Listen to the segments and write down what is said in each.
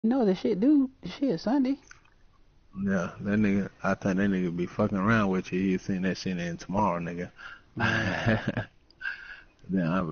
No, the shit do. The shit Sunday. Yeah, that nigga. I think that nigga be fucking around with you. You seen that shit in tomorrow, nigga. Man. Then I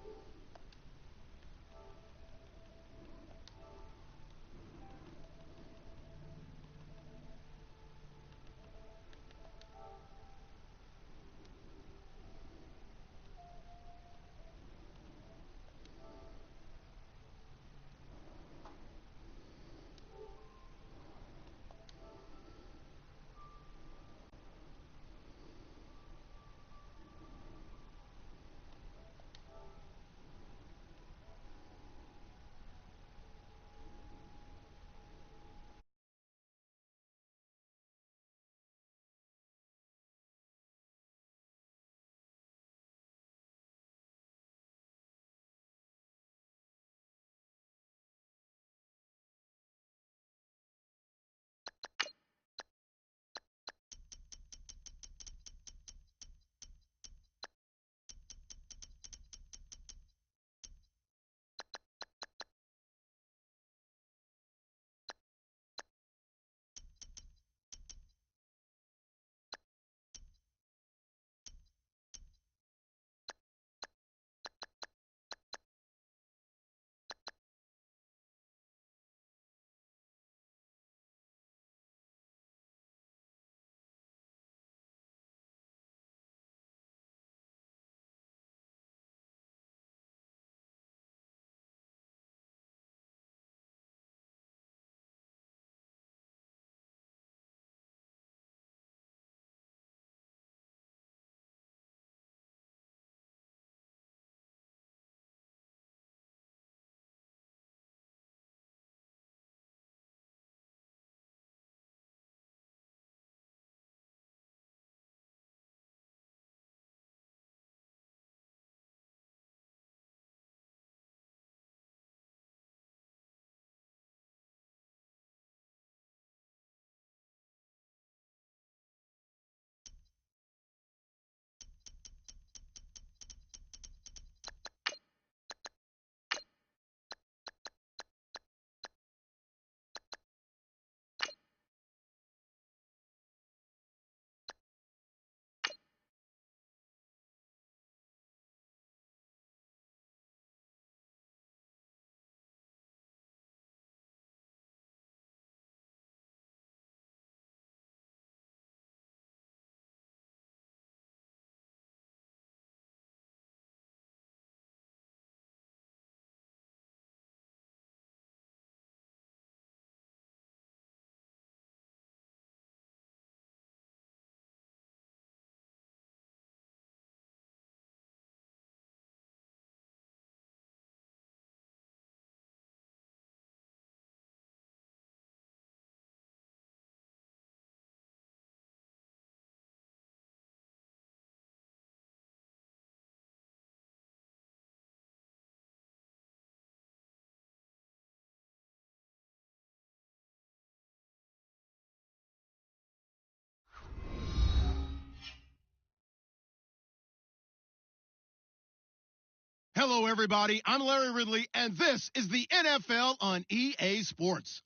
Hello, everybody. I'm Larry Ridley, and this is the NFL on EA Sports.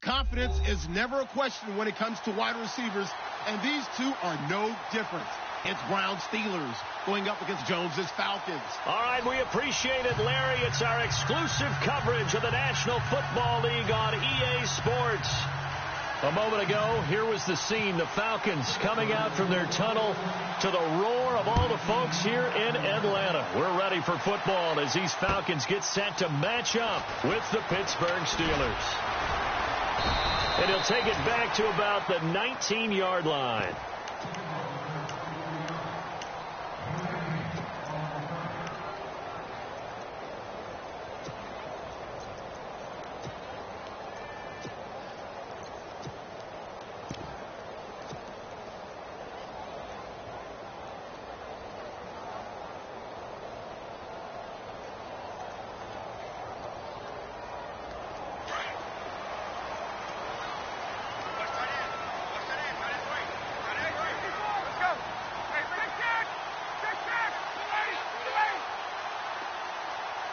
Confidence is never a question when it comes to wide receivers, and these two are no different. It's Browns Steelers going up against Jones's Falcons. All right, we appreciate it, Larry. It's our exclusive coverage of the National Football League on EA Sports. A moment ago, here was the scene. The Falcons coming out from their tunnel to the roar of all the folks here in Atlanta. We're ready for football as these Falcons get set to match up with the Pittsburgh Steelers. And he'll take it back to about the 19-yard line.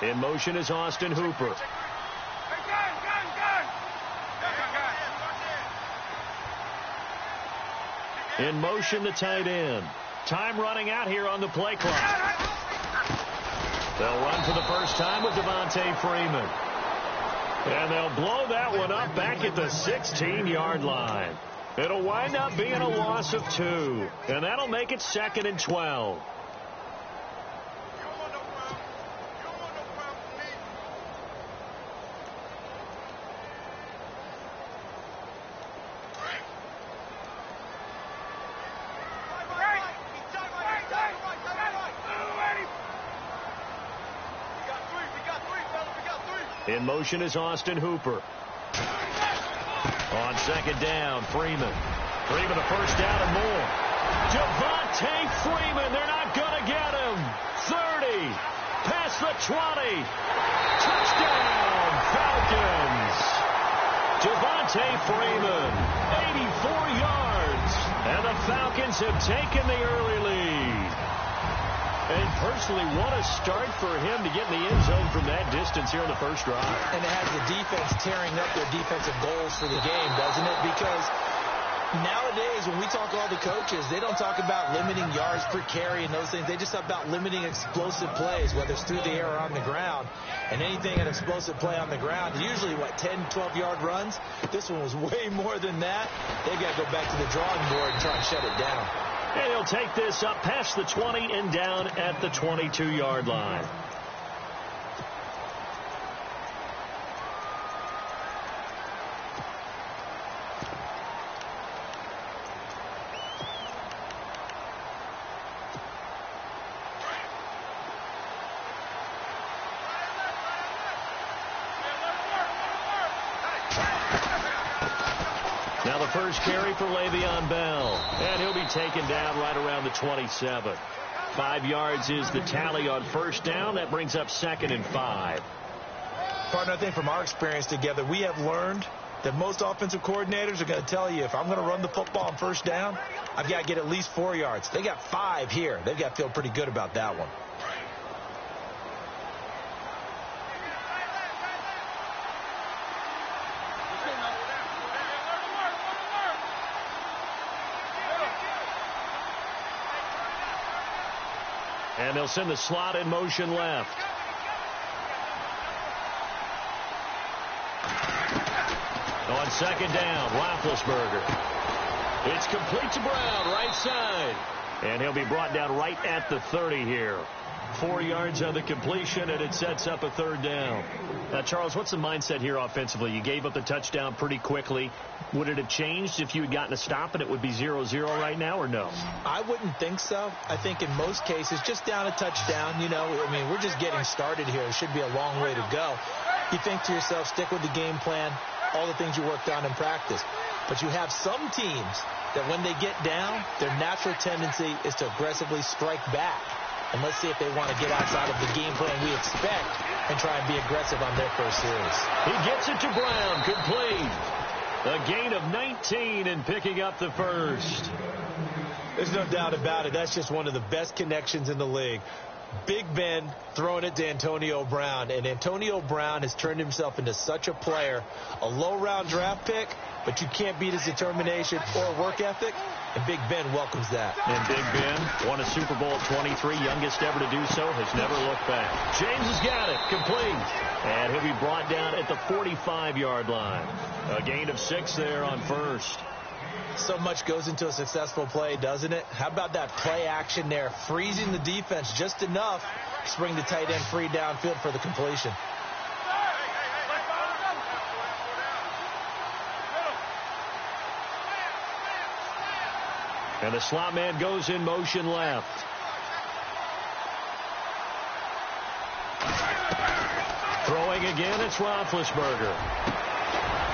In motion is Austin Hooper. In motion, the tight end. Time running out here on the play clock. They'll run for the first time with Devontae Freeman. And they'll blow that one up back at the 16-yard line. It'll wind up being a loss of 2. And that'll make it 2nd and 12. In motion is Austin Hooper. On 2nd down, Freeman. Freeman a first down and more. Devontae Freeman, they're not going to get him. 30, past the 20. Touchdown, Falcons. Devontae Freeman, 84 yards. And the Falcons have taken the early lead. And personally, what a start for him to get in the end zone from that distance here in the first drive. And it has the defense tearing up their defensive goals for the game, doesn't it? Because nowadays, when we talk to all the coaches, they don't talk about limiting yards per carry and those things. They just talk about limiting explosive plays, whether it's through the air or on the ground. And anything an explosive play on the ground, usually, 10, 12-yard runs. This one was way more than that. They got to go back to the drawing board and try and shut it down. And he'll take this up past the 20 and down at the 22-yard line. Now the first carry for Le'Veon Bell. And he'll be taken down right around the 27. 5 yards is the tally on first down. That brings up 2nd and 5. Partner, I think from our experience together, we have learned that most offensive coordinators are going to tell you, if I'm going to run the football on first down, I've got to get at least 4 yards. They got 5 here. They've got to feel pretty good about that one. And they'll send the slot in motion left. On 2nd down, Roethlisberger. It's complete to Brown, right side. And he'll be brought down right at the 30 here. 4 yards on the completion, and it sets up a 3rd down. Now, Charles, what's the mindset here offensively? You gave up the touchdown pretty quickly. Would it have changed if you had gotten a stop and it would be 0-0 right now, or no? I wouldn't think so. I think in most cases, just down a touchdown, we're just getting started here. It should be a long way to go. You think to yourself, stick with the game plan, all the things you worked on in practice. But you have some teams that when they get down, their natural tendency is to aggressively strike back. And let's see if they want to get outside of the game plan we expect and try and be aggressive on their first series. He gets it to Brown, complete. A gain of 19 and picking up the first. There's no doubt about it. That's just one of the best connections in the league. Big Ben throwing it to Antonio Brown. And Antonio Brown has turned himself into such a player. A low-round draft pick, but you can't beat his determination or work ethic. And Big Ben welcomes that. And Big Ben won a Super Bowl at 23, youngest ever to do so, has never looked back. James has got it, complete. And he'll be brought down at the 45-yard line. A gain of 6 there on first. So much goes into a successful play, doesn't it? How about that play action there, freezing the defense just enough to bring the tight end free downfield for the completion. And the slot man goes in motion left. Throwing again, it's Roethlisberger.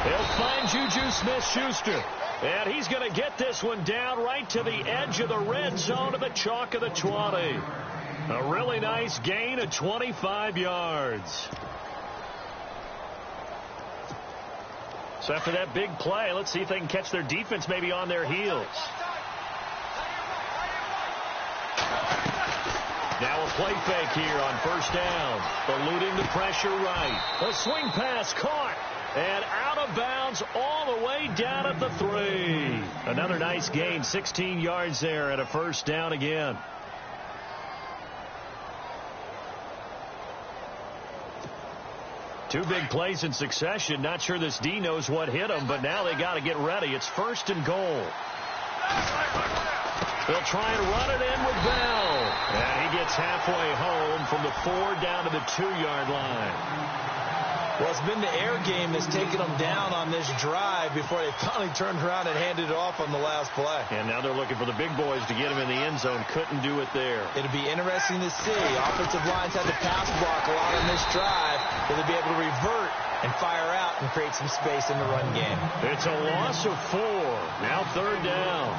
He'll find Juju Smith-Schuster. And he's going to get this one down right to the edge of the red zone of the chalk of the 20. A really nice gain of 25 yards. So after that big play, let's see if they can catch their defense maybe on their heels. Now a play fake here on first down. Eluding the pressure right. A swing pass caught. And out of bounds all the way way down at the 3. Another nice gain, 16 yards there, and a first down again. Two big plays in succession. Not sure this D knows what hit him, but now they got to get ready. It's 1st and goal. They'll try and run it in with Bell. And he gets halfway home from the 4 down to the 2-yard line. Well, it's been the air game that's taken them down on this drive before they finally turned around and handed it off on the last play. And now they're looking for the big boys to get him in the end zone. Couldn't do it there. It'll be interesting to see. Offensive lines had to pass block a lot on this drive. Will they be able to revert and fire out and create some space in the run game? It's a loss of 4. Now 3rd down.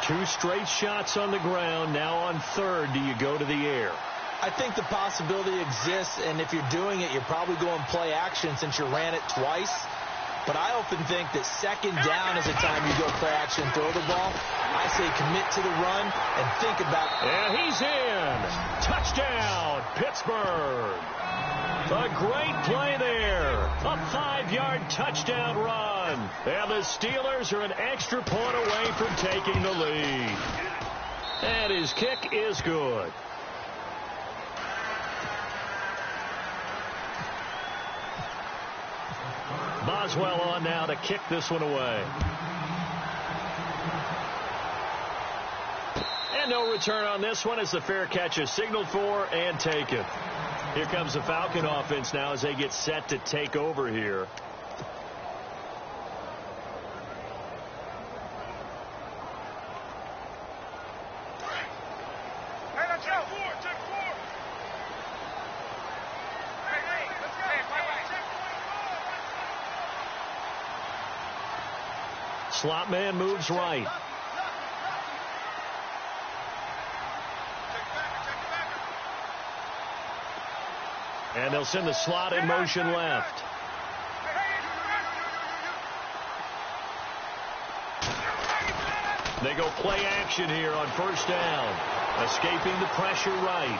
2 straight shots on the ground. Now on 3rd, do you go to the air? I think the possibility exists, and if you're doing it, you're probably going play action since you ran it twice. But I often think that 2nd down is the time you go play action and throw the ball. I say commit to the run and think about it. And he's in. Touchdown, Pittsburgh. A great play there. A 5-yard touchdown run. And the Steelers are an extra point away from taking the lead. And his kick is good. Boswell on now to kick this one away. And no return on this one as the fair catch is signaled for and taken. Here comes the Falcon offense now as they get set to take over here. Slot man moves right. And they'll send the slot in motion left. They go play action here on 1st down. Escaping the pressure right.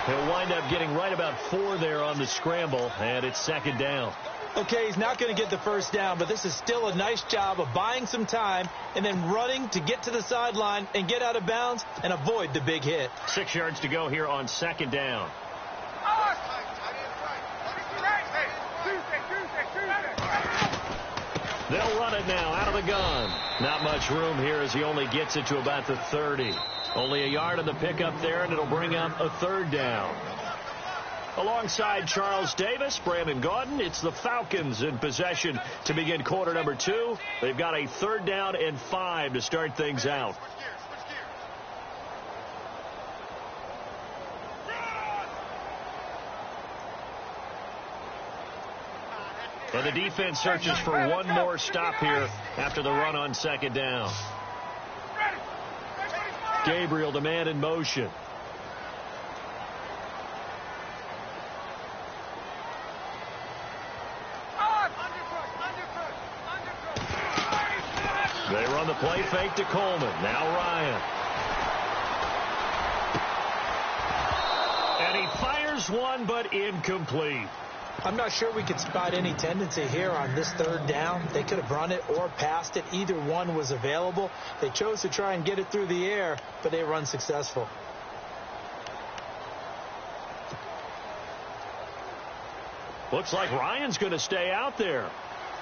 He'll wind up getting right about 4 there on the scramble, and it's 2nd down. Okay, he's not going to get the 1st down, but this is still a nice job of buying some time and then running to get to the sideline and get out of bounds and avoid the big hit. 6 yards to go here on 2nd down. They'll run it now out of the gun. Not much room here as he only gets it to about the 30. Only a yard on the pickup there, and it'll bring up a 3rd down. Alongside Charles Davis, Brandon Gaudin, it's the Falcons in possession to begin quarter number 2. They've got a 3rd down and 5 to start things out. And the defense searches for one more stop here after the run on 2nd down. Gabriel, the man in motion. They run the play fake to Coleman. Now Ryan. And he fires one, but incomplete. I'm not sure we could spot any tendency here on this 3rd down. They could have run it or passed it. Either one was available. They chose to try and get it through the air, but they were unsuccessful. Looks like Ryan's going to stay out there.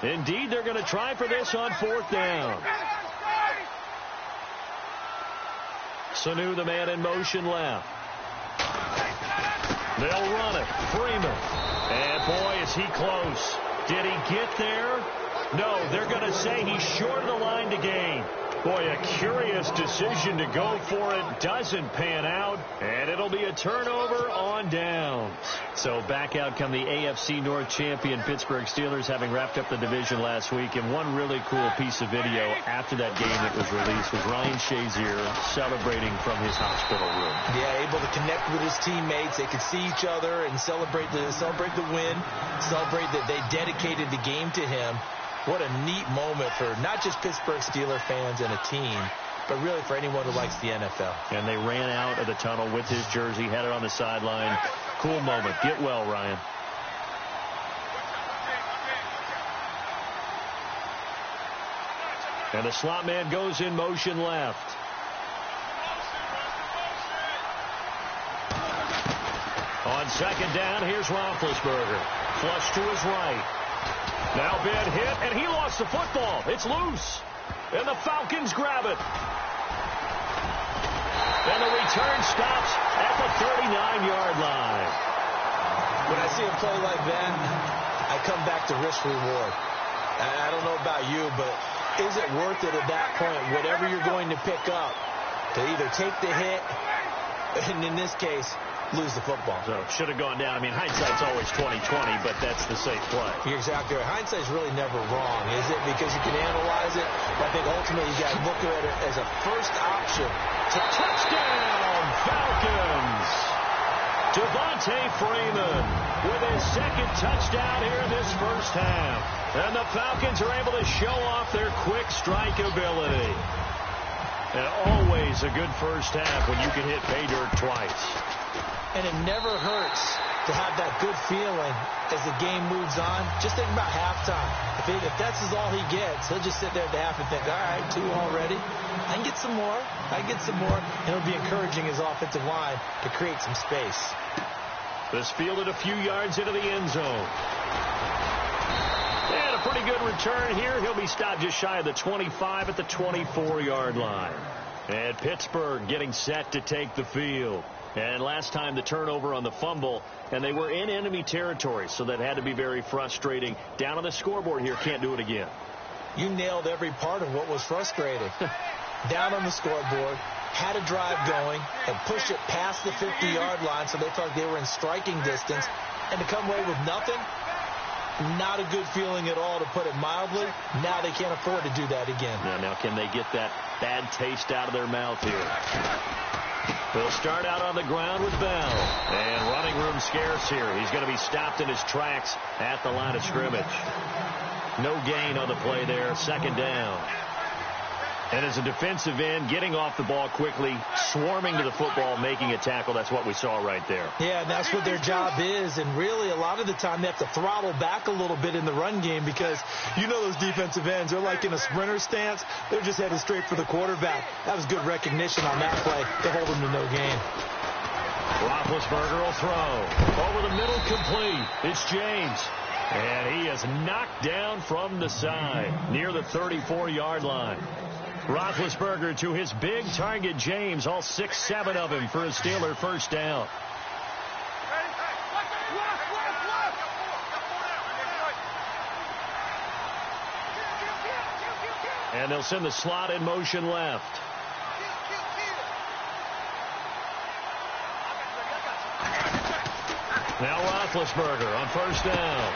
Indeed, they're going to try for this on 4th down. Sanu, the man in motion left. They'll run it. Freeman. And boy, is he close. Did he get there? No, they're going to say he's short of the line to gain. Boy, a curious decision to go for it. Doesn't pan out, and it'll be a turnover on downs. So back out come the AFC North champion Pittsburgh Steelers, having wrapped up the division last week. And one really cool piece of video after that game that was released was Ryan Shazier celebrating from his hospital room. Yeah, able to connect with his teammates. They could see each other and celebrate the win, celebrate that they dedicated the game to him. What a neat moment for not just Pittsburgh Steelers fans and a team, but really for anyone who likes the NFL. And they ran out of the tunnel with his jersey, had it on the sideline. Cool moment. Get well, Ryan. And the slot man goes in motion left. On second down, here's Roethlisberger. Flush to his right. Now bad hit, and he lost the football. It's loose. And the Falcons grab it. And the return stops at the 39-yard line. When I see a play like that, I come back to risk reward. I don't know about you, but is it worth it at that point, whatever you're going to pick up, to either take the hit, and in this case, lose the football? So should have gone down. I mean, hindsight's always 20/20, but that's the safe play. You're exactly right. Hindsight's really never wrong, is it? Because you can analyze it. But I think ultimately you got to look at it as a first option. Touchdown, Falcons! Devontae Freeman with his second touchdown here in this first half. And the Falcons are able to show off their quick strike ability. And always a good first half when you can hit pay dirt twice. And it never hurts to have that good feeling as the game moves on. Just think about halftime. If that's all he gets, he'll just sit there at the half and think, all right, 2 already. I can get some more. And it'll be encouraging his offensive line to create some space. This fielded a few yards into the end zone. And a pretty good return here. He'll be stopped just shy of the 25 at the 24-yard line. And Pittsburgh getting set to take the field. And last time the turnover on the fumble, and they were in enemy territory, so that had to be very frustrating. Down on the scoreboard here, can't do it again. You nailed every part of what was frustrating. Down on the scoreboard, had a drive going, and pushed it past the 50-yard line, so they thought they were in striking distance. And to come away with nothing, not a good feeling at all, to put it mildly. Now they can't afford to do that again. Yeah, now can they get that bad taste out of their mouth here? They'll start out on the ground with Bell. And running room scarce here. He's going to be stopped in his tracks at the line of scrimmage. No gain on the play there. Second down. And as a defensive end, getting off the ball quickly, swarming to the football, making a tackle. That's what we saw right there. Yeah, and that's what their job is. And really, a lot of the time, they have to throttle back a little bit in the run game because you know those defensive ends, they're like in a sprinter stance. They're just headed straight for the quarterback. That was good recognition on that play to hold them to no gain. Roethlisberger will throw. Over the middle, complete. It's James. And he is knocked down from the side near the 34-yard line. Roethlisberger to his big target, James, all 6-7 of him for a Steeler first down. And they'll send the slot in motion left. Now Roethlisberger on first down.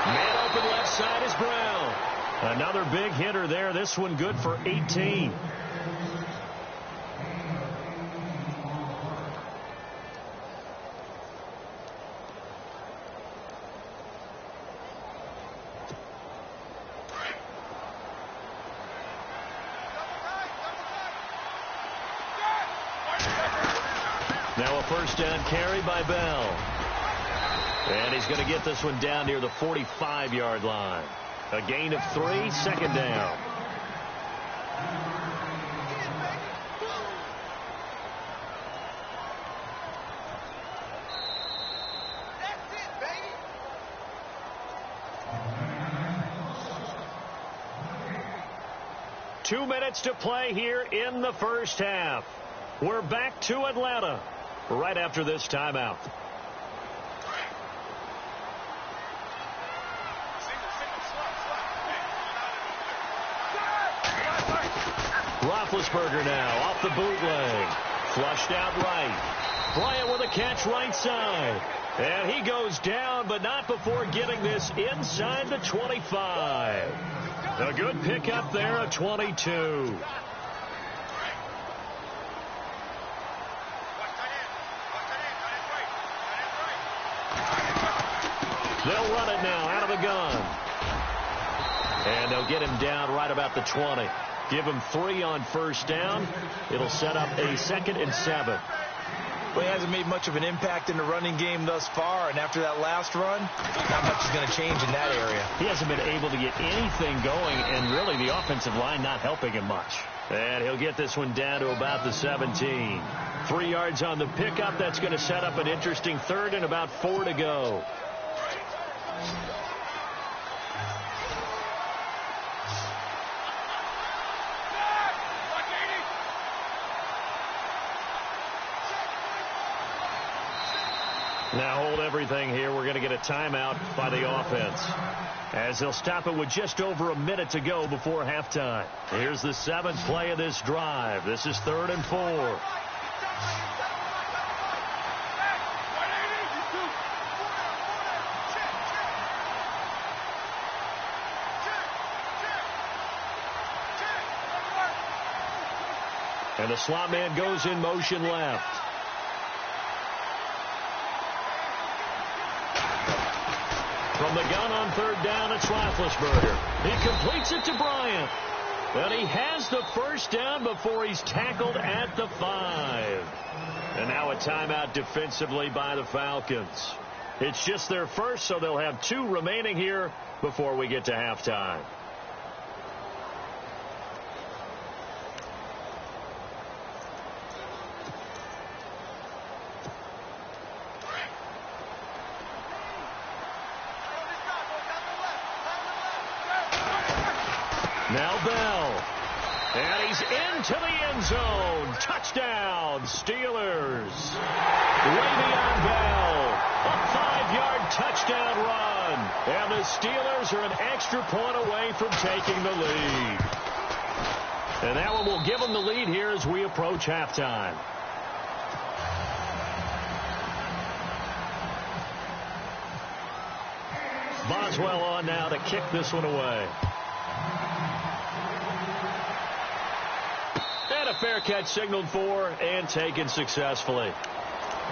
Man open left side is Brown. Another big hitter there. This one good for 18. Now a first down carry by Bell. And he's going to get this one down near the 45-yard line. A gain of 3, second down. That's it, baby. 2 minutes to play here in the first half. We're back to Atlanta right after this timeout. Roethlisberger now off the bootleg. Flushed out right. Bryant with a catch right side. And he goes down, but not before getting this inside the 25. A good pickup there of 22. They'll run it now out of the gun. And they'll get him down right about the 20. Give him 3 on first down. It'll set up a 2nd and 7. Well, he hasn't made much of an impact in the running game thus far, and after that last run, not much is going to change in that area. He hasn't been able to get anything going, and really the offensive line not helping him much. And he'll get this one down to about the 17. 3 yards on the pickup. That's going to set up an interesting third and about 4 to go. Now hold everything here. We're going to get a timeout by the offense, as they'll stop it with just over a minute to go before halftime. Here's the 7th play of this drive. This is 3rd and 4. And the slot man goes in motion left. From the gun on 3rd down, it's Roethlisberger. He completes it to Bryant. And he has the first down before he's tackled at the 5. And now a timeout defensively by the Falcons. It's just their first, so they'll have 2 remaining here before we get to halftime. Now Bell. And he's into the end zone. Touchdown, Steelers. Way beyond Bell. A 5-yard touchdown run. And the Steelers are an extra point away from taking the lead. And that one will give them the lead here as we approach halftime. Boswell on now to kick this one away. And a fair catch signaled for and taken successfully.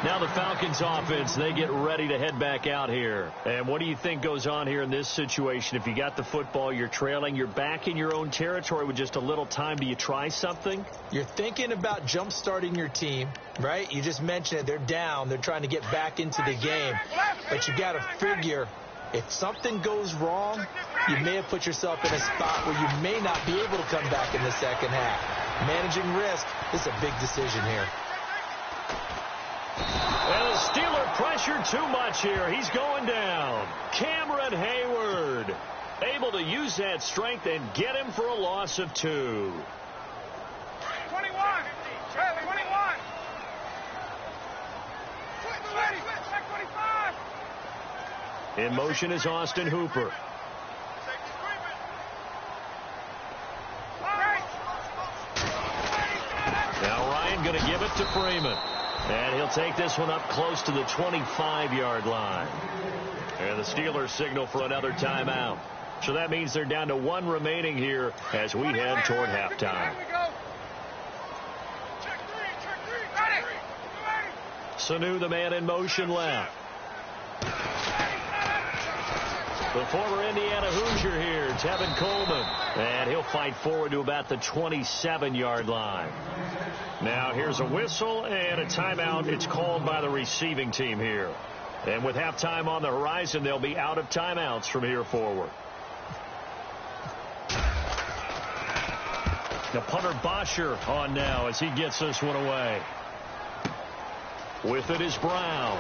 Now the Falcons offense, they get ready to head back out here. And what do you think goes on here in this situation? If you got the football, you're trailing, you're back in your own territory with just a little time. Do you try something? You're thinking about jump-starting your team, right? You just mentioned it. They're down. They're trying to get back into the game. But you got to figure, if something goes wrong, you may have put yourself in a spot where you may not be able to come back in the second half. Managing risk is a big decision here. And the Steeler pressure too much here. He's going down. Cameron Hayward able to use that strength and get him for a loss of 2. 21. 21. 25. In motion is Austin Hooper. Now Ryan going to give it to Freeman. And he'll take this one up close to the 25-yard line. And the Steelers signal for another timeout. So that means they're down to 1 remaining here as we head toward halftime. Sanu, the man in motion left. The former Indiana Hoosier here, Tevin Coleman. And he'll fight forward to about the 27-yard line. Now here's a whistle and a timeout. It's called by the receiving team here. And with halftime on the horizon, they'll be out of timeouts from here forward. The punter Bosher on now as he gets this one away. With it is Brown.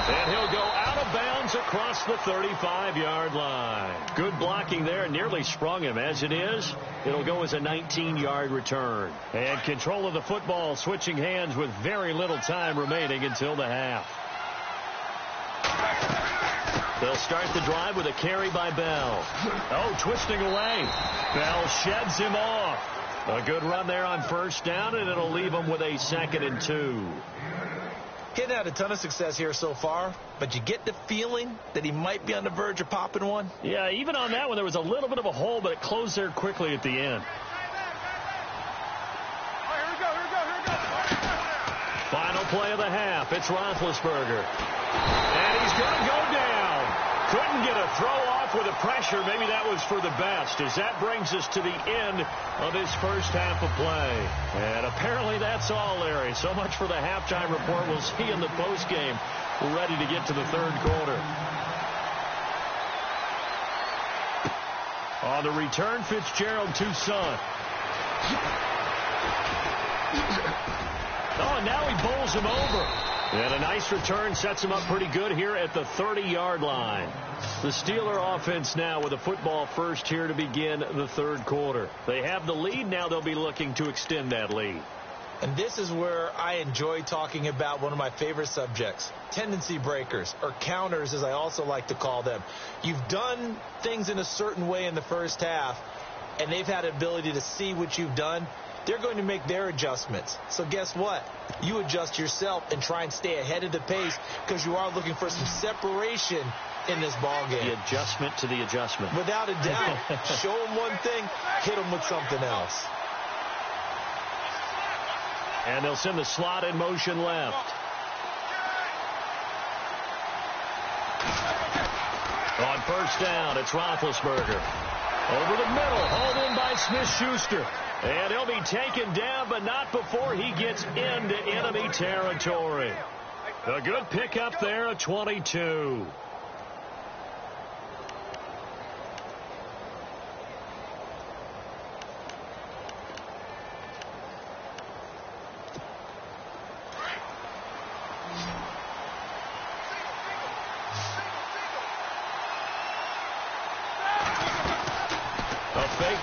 And he'll go out of bounds across the 35-yard line. Good blocking there. Nearly sprung him. As it is, it'll go as a 19-yard return. And control of the football switching hands with very little time remaining until the half. They'll start the drive with a carry by Bell. Oh, twisting away. Bell sheds him off. A good run there on first down, and it'll leave him with a 2nd and 2. Getting had a ton of success here so far, but you get the feeling that he might be on the verge of popping one. Yeah, even on that one, there was a little bit of a hole, but it closed there quickly at the end. Here we go. Final play of the half. It's Roethlisberger. And he's going to go down. Couldn't get a throw off with the pressure. Maybe that was for the best, as that brings us to the end of this first half of play. And apparently that's all, Larry. So much for the halftime report. We'll see you in the postgame. We're ready to get to the third quarter. On the return, Fitzgerald to Son. Oh, and now he bowls him over. And a nice return sets him up pretty good here at the 30-yard line. The Steeler offense now with a football first here to begin the third quarter. They have the lead. Now they'll be looking to extend that lead. And this is where I enjoy talking about one of my favorite subjects, tendency breakers, or counters as I also like to call them. You've done things in a certain way in the first half, and they've had the ability to see what you've done. They're going to make their adjustments. So guess what? You adjust yourself and try and stay ahead of the pace because you are looking for some separation in this ball game. The adjustment to the adjustment. Without a doubt. Show them one thing, hit them with something else. And they'll send the slot in motion left. On first down, it's Roethlisberger. Over the middle, hauled in by Smith-Schuster. And he'll be taken down, but not before he gets into enemy territory. A good pickup there at 22.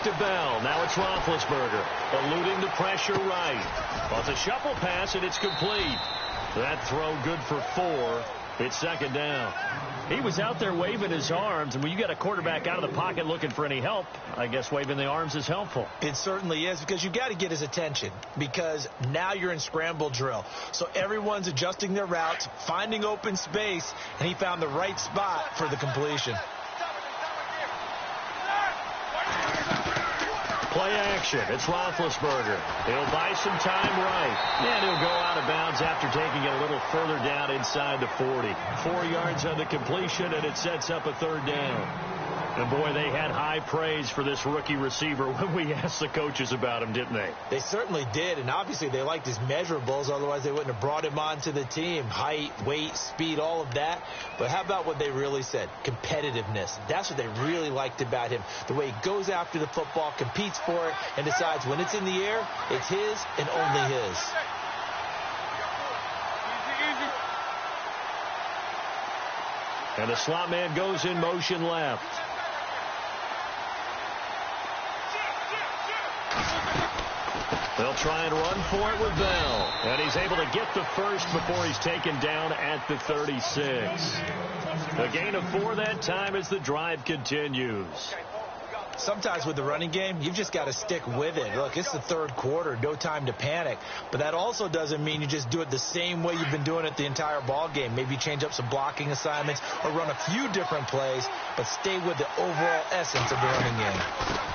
To Bell. Now it's Roethlisberger. Eluding the pressure right. Well, it's a shuffle pass, and it's complete. That throw good for 4. It's second down. He was out there waving his arms, and when you got a quarterback out of the pocket looking for any help, I guess waving the arms is helpful. It certainly is, because you got to get his attention, because now you're in scramble drill. So everyone's adjusting their routes, finding open space, and he found the right spot for the completion. Play action. It's Roethlisberger. He'll buy some time right. And he'll go out of bounds after taking it a little further down inside the 40. 4 yards on the completion, and it sets up a third down. And, boy, they had high praise for this rookie receiver when we asked the coaches about him, didn't they? They certainly did, and obviously they liked his measurables. Otherwise, they wouldn't have brought him onto the team. Height, weight, speed, all of that. But how about what they really said? Competitiveness. That's what they really liked about him. The way he goes after the football, competes for it, and decides when it's in the air, it's his and only his. And the slot man goes in motion left. They'll try and run for it with Bell. And he's able to get the first before he's taken down at the 36. A gain of 4 that time as the drive continues. Sometimes with the running game, you've just got to stick with it. Look, it's the third quarter, no time to panic. But that also doesn't mean you just do it the same way you've been doing it the entire ball game. Maybe change up some blocking assignments or run a few different plays, but stay with the overall essence of the running game.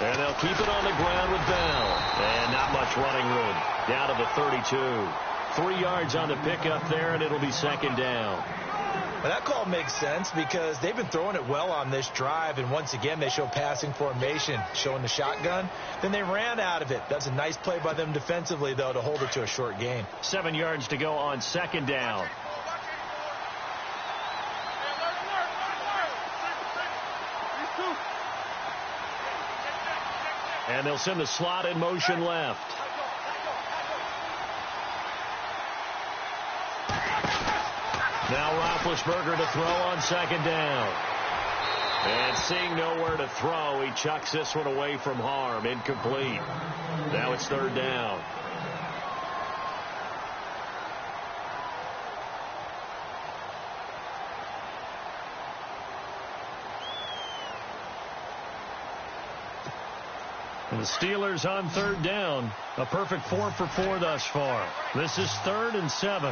And they'll keep it on the ground with Bell. And not much running room. Down to the 32. 3 yards on the pickup there, and it'll be second down. Well, that call makes sense because they've been throwing it well on this drive, and once again they show passing formation, showing the shotgun. Then they ran out of it. That's a nice play by them defensively, though, to hold it to a short gain. 7 yards to go on second down. And they'll send the slot in motion left. Now Roethlisberger to throw on second down. And seeing nowhere to throw, he chucks this one away from harm. Incomplete. Now it's third down. And the Steelers on third down. A perfect 4 for 4 thus far. This is 3rd and 7.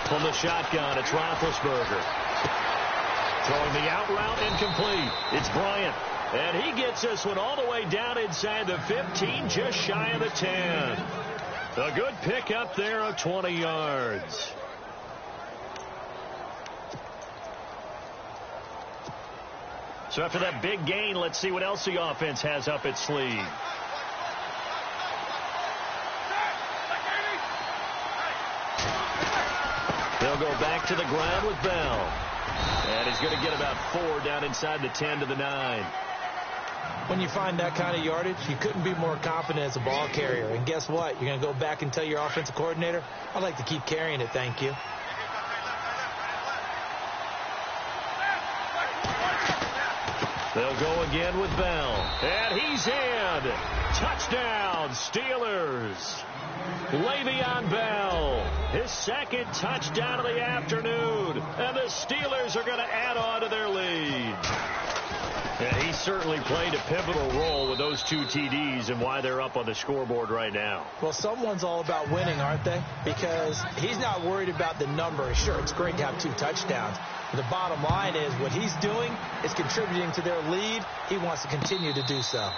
From the shotgun, it's Roethlisberger. Throwing the out route, incomplete. It's Bryant. And he gets this one all the way down inside the 15, just shy of the 10. A good pick up there of 20 yards. So after that big gain, let's see what else the offense has up its sleeve. They'll go back to the ground with Bell. And he's going to get about 4 down inside the 10 to the 9. When you find that kind of yardage, you couldn't be more confident as a ball carrier. And guess what? You're going to go back and tell your offensive coordinator, I'd like to keep carrying it, thank you. They'll go again with Bell. And he's in. Touchdown, Steelers. Le'Veon Bell, his second touchdown of the afternoon. And the Steelers are going to add on to their lead. Yeah, he certainly played a pivotal role with those 2 TDs and why they're up on the scoreboard right now. Well, someone's all about winning, aren't they? Because he's not worried about the number. Sure, it's great to have 2 touchdowns. But the bottom line is what he's doing is contributing to their lead. He wants to continue to do so.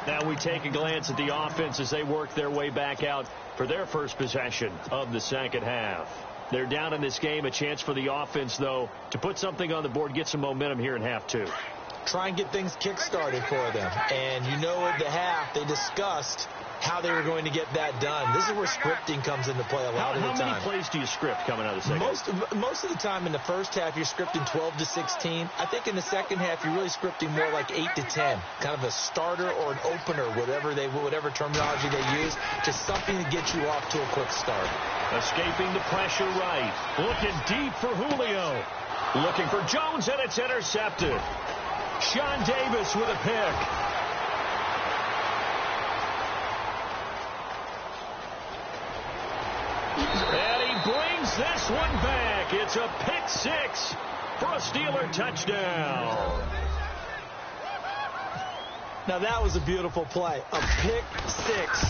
Now we take a glance at the offense as they work their way back out for their first possession of the second half. They're down in this game. A chance for the offense, though, to put something on the board, get some momentum here in half 2. Try and get things kick-started for them. And you know at the half they discussed how they were going to get that done. This is where scripting comes into play a lot of the time. How many plays do you script coming out of the second half? Most of the time in the first half, you're scripting 12 to 16. I think in the second half, you're really scripting more like 8 to 10. Kind of a starter or an opener, whatever terminology they use. Just something to get you off to a quick start. Escaping the pressure right. Looking deep for Julio. Looking for Jones, and it's intercepted. Sean Davis with a pick. And he brings this one back. It's a pick 6 for a Steeler touchdown. Now that was a beautiful play. A pick 6.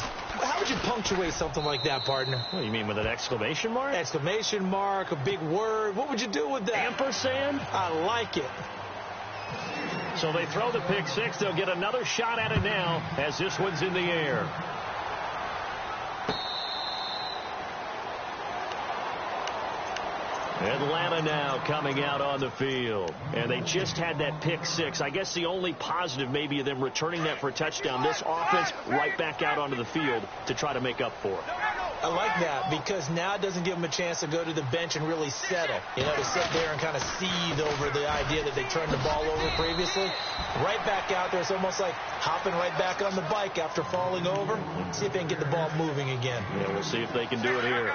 How would you punctuate something like that, partner? What do you mean, with an exclamation mark? Exclamation mark, a big word. What would you do with that? Ampersand? I like it. So they throw the pick 6. They'll get another shot at it now as this one's in the air. Atlanta now coming out on the field. And they just had that pick 6. I guess the only positive maybe of them returning that for a touchdown. This offense right back out onto the field to try to make up for it. I like that because now it doesn't give them a chance to go to the bench and really settle. You know, to sit there and kind of seethe over the idea that they turned the ball over previously. Right back out there. It's almost like hopping right back on the bike after falling over. See if they can get the ball moving again. Yeah, we'll see if they can do it here.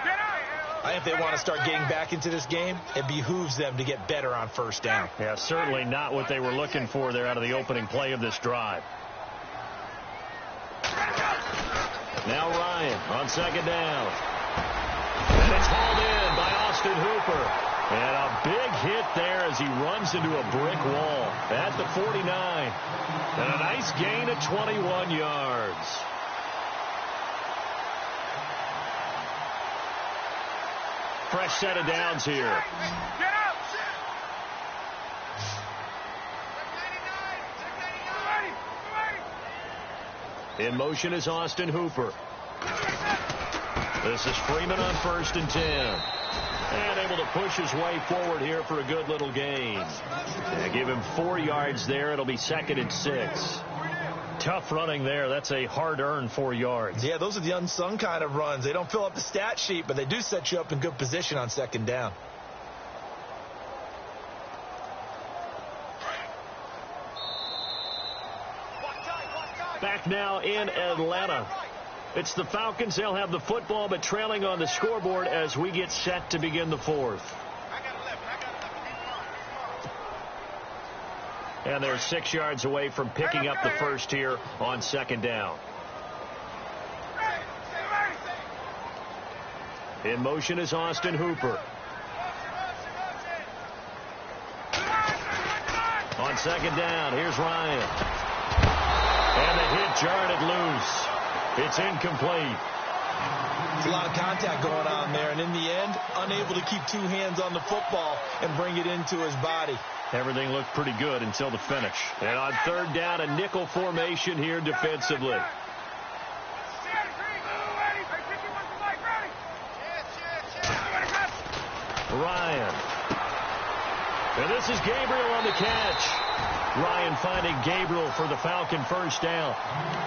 I think if they want to start getting back into this game, it behooves them to get better on first down. Yeah, certainly not what they were looking for there out of the opening play of this drive. Now Ryan on second down. And it's hauled in by Austin Hooper. And a big hit there as he runs into a brick wall at the 49. And a nice gain of 21 yards. Fresh set of downs here. In motion is Austin Hooper. This is Freeman on 1st and 10. And able to push his way forward here for a good little gain. Yeah, give him 4 yards there. It'll be 2nd and 6. Tough running there. That's a hard-earned 4 yards. Yeah, those are the unsung kind of runs. They don't fill up the stat sheet, but they do set you up in good position on second down. Back now in Atlanta. It's the Falcons. They'll have the football, but trailing on the scoreboard as we get set to begin the 4th. And they're 6 yards away from picking up the first here on second down. In motion is Austin Hooper. On second down, here's Ryan. And the hit jarred it loose. It's incomplete. There's a lot of contact going on there, and in the end, unable to keep 2 hands on the football and bring it into his body. Everything looked pretty good until the finish. And on third down, a nickel formation here defensively. Ryan. And this is Gabriel on the catch. Ryan finding Gabriel for the Falcon first down.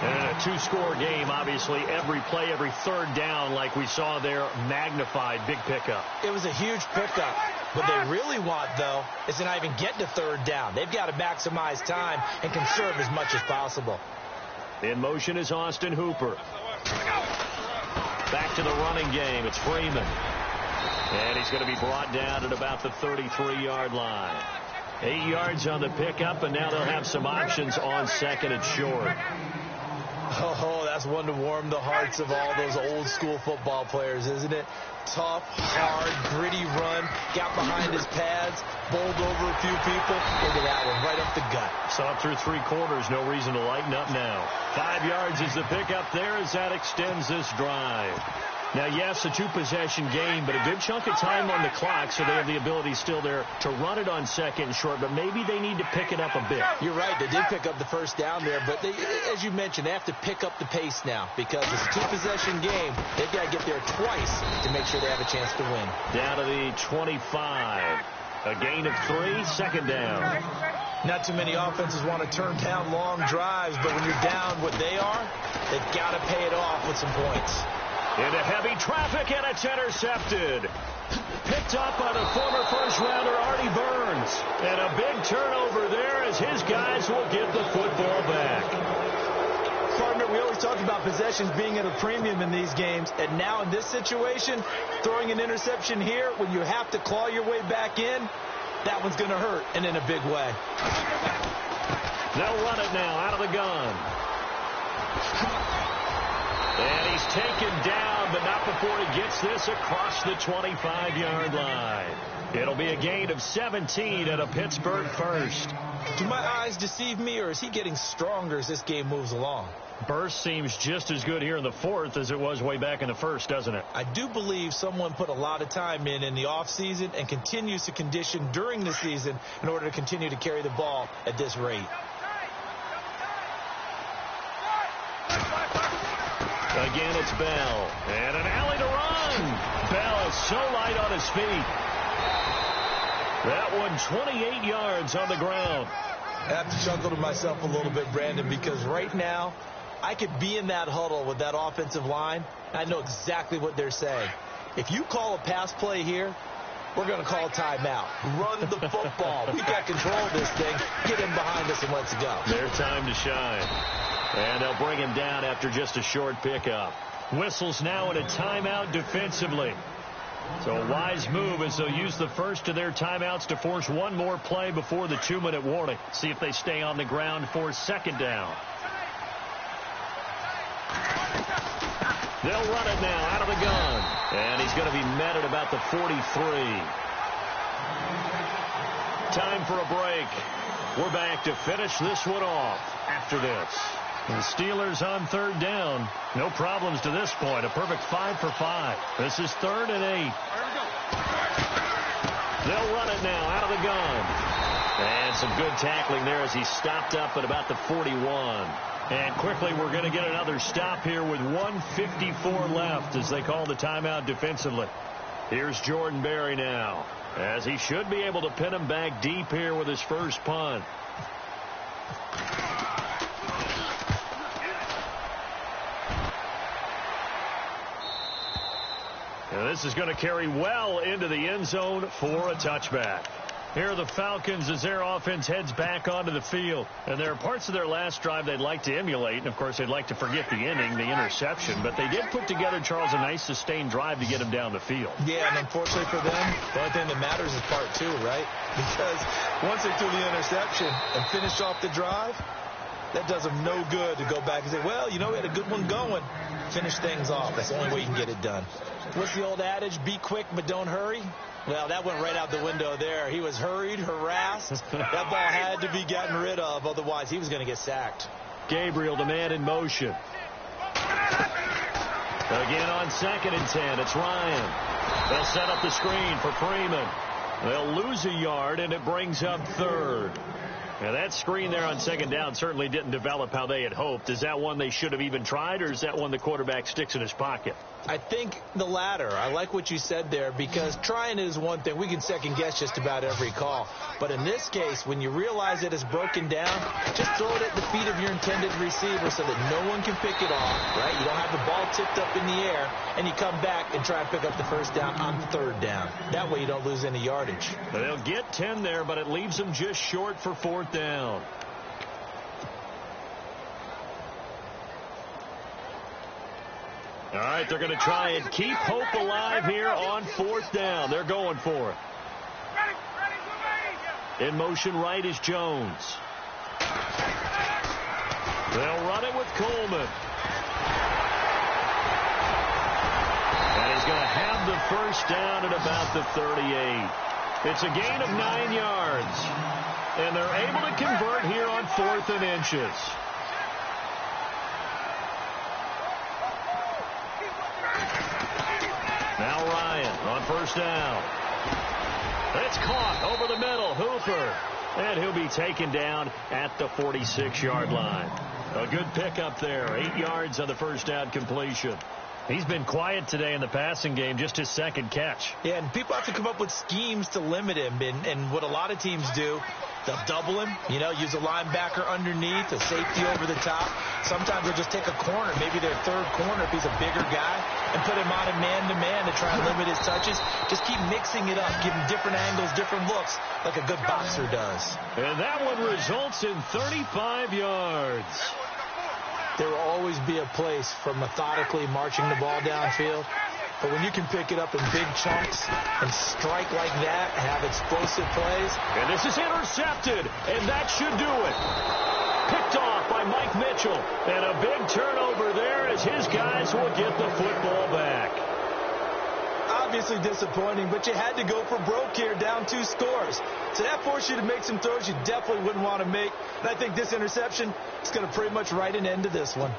And in a two-score game, obviously, every play, every third down, like we saw there, magnified, big pickup. It was a huge pickup. What they really want, though, is to not even get to third down. They've got to maximize time and conserve as much as possible. In motion is Austin Hooper. Back to the running game. It's Freeman. And he's going to be brought down at about the 33-yard line. 8 yards on the pickup, and now they'll have some options on second and short. Oh, that's one to warm the hearts of all those old-school football players, isn't it? Tough, hard, gritty run, got behind his pads, bowled over a few people. Look at that one, right up the gut. Saw through 3 quarters, no reason to lighten up now. 5 yards is the pickup there as that extends this drive. Now, yes, a 2-possession game, but a good chunk of time on the clock, so they have the ability still there to run it on second and short, but maybe they need to pick it up a bit. You're right. They did pick up the first down there, but they, as you mentioned, they have to pick up the pace now because it's a 2-possession game. They've got to get there twice to make sure they have a chance to win. Down to the 25. A gain of 3, second down. Not too many offenses want to turn down long drives, but when you're down what they are, they've got to pay it off with some points. Into heavy traffic, and it's intercepted. Picked up by the former first-rounder Artie Burns. And a big turnover there as his guys will get the football back. Partner, we always talk about possessions being at a premium in these games. And now in this situation, throwing an interception here when you have to claw your way back in, that one's going to hurt, and in a big way. They'll run it now out of the gun. And he's taken down, but not before he gets this across the 25-yard line. It'll be a gain of 17 at a Pittsburgh first. Do my eyes deceive me, or is he getting stronger as this game moves along? Burst seems just as good here in the fourth as it was way back in the first, doesn't it? I do believe someone put a lot of time in the offseason and continues to condition during the season in order to continue to carry the ball at this rate. Again, it's Bell. And an alley to run. Bell is so light on his feet. That one 28 yards on the ground. I have to chuckle to myself a little bit, Brandon, because right now I could be in that huddle with that offensive line. I know exactly what they're saying. If you call a pass play here, we're going to call a timeout. Run the football. We've got control of this thing. Get him behind us and let's go. Their time to shine. And they'll bring him down after just a short pickup. Whistles now in a timeout defensively. So a wise move as they'll use the first of their timeouts to force one more play before the 2-minute warning. See if they stay on the ground for second down. They'll run it now out of the gun. And he's going to be met at about the 43. Time for a break. We're back to finish this one off after this. The Steelers on third down. No problems to this point. A perfect 5 for 5. This is 3rd and 8. They'll run it now out of the gun. And some good tackling there as he stopped up at about the 41. And quickly we're going to get another stop here with 1:54 left as they call the timeout defensively. Here's Jordan Berry now as he should be able to pin him back deep here with his first punt. And this is going to carry well into the end zone for a touchback. Here are the Falcons as their offense heads back onto the field. And there are parts of their last drive they'd like to emulate. And, of course, they'd like to forget the inning, the interception. But they did put together, Charles, a nice sustained drive to get him down the field. Yeah, and unfortunately for them, the only thing that matters is part 2, right? Because once they threw the interception and finished off the drive, that does them no good to go back and say, well, you know, we had a good one going. Finish things off. That's the only way you can get it done. What's the old adage? Be quick, but don't hurry. Well, that went right out the window there. He was hurried, harassed. That ball had to be gotten rid of. Otherwise, he was going to get sacked. Gabriel, the man in motion. Again on 2nd and 10. It's Ryan. They'll set up the screen for Freeman. They'll lose a yard, and it brings up 3rd. Now, that screen there on second down certainly didn't develop how they had hoped. Is that one they should have even tried, or is that one the quarterback sticks in his pocket? I think the latter. I like what you said there, because trying is one thing. We can second-guess just about every call. But in this case, when you realize that it's broken down, just throw it at the feet of your intended receiver so that no one can pick it off, right? You don't have the ball tipped up in the air, and you come back and try and pick up the first down on third down. That way you don't lose any yardage. They'll get 10 there, but it leaves them just short for fourth down. All right, they're going to try and keep hope alive here on fourth down. They're going for it. In motion right is Jones. They'll run it with Coleman. And he's going to have the first down at about the 38. It's a gain of 9 yards. And they're able to convert here on 4th and inches. Now Ryan on first down. It's caught over the middle. Hooper. And he'll be taken down at the 46-yard line. A good pickup there. 8 yards on the first down completion. He's been quiet today in the passing game, just his second catch. Yeah, and people have to come up with schemes to limit him. And what a lot of teams do, they'll double him, use a linebacker underneath, a safety over the top. Sometimes they'll just take a corner, maybe their third corner if he's a bigger guy, and put him on a man-to-man to try and limit his touches. Just keep mixing it up, give him different angles, different looks, like a good boxer does. And that one results in 35 yards. There will always be a place for methodically marching the ball downfield. But when you can pick it up in big chunks and strike like that, have explosive plays. And this is intercepted, and that should do it. Picked off by Mike Mitchell. And a big turnover there as his guys will get the football back. Obviously disappointing, but you had to go for broke here, down 2 scores. So that forced you to make some throws you definitely wouldn't want to make. And I think this interception is going to pretty much write an end to this one.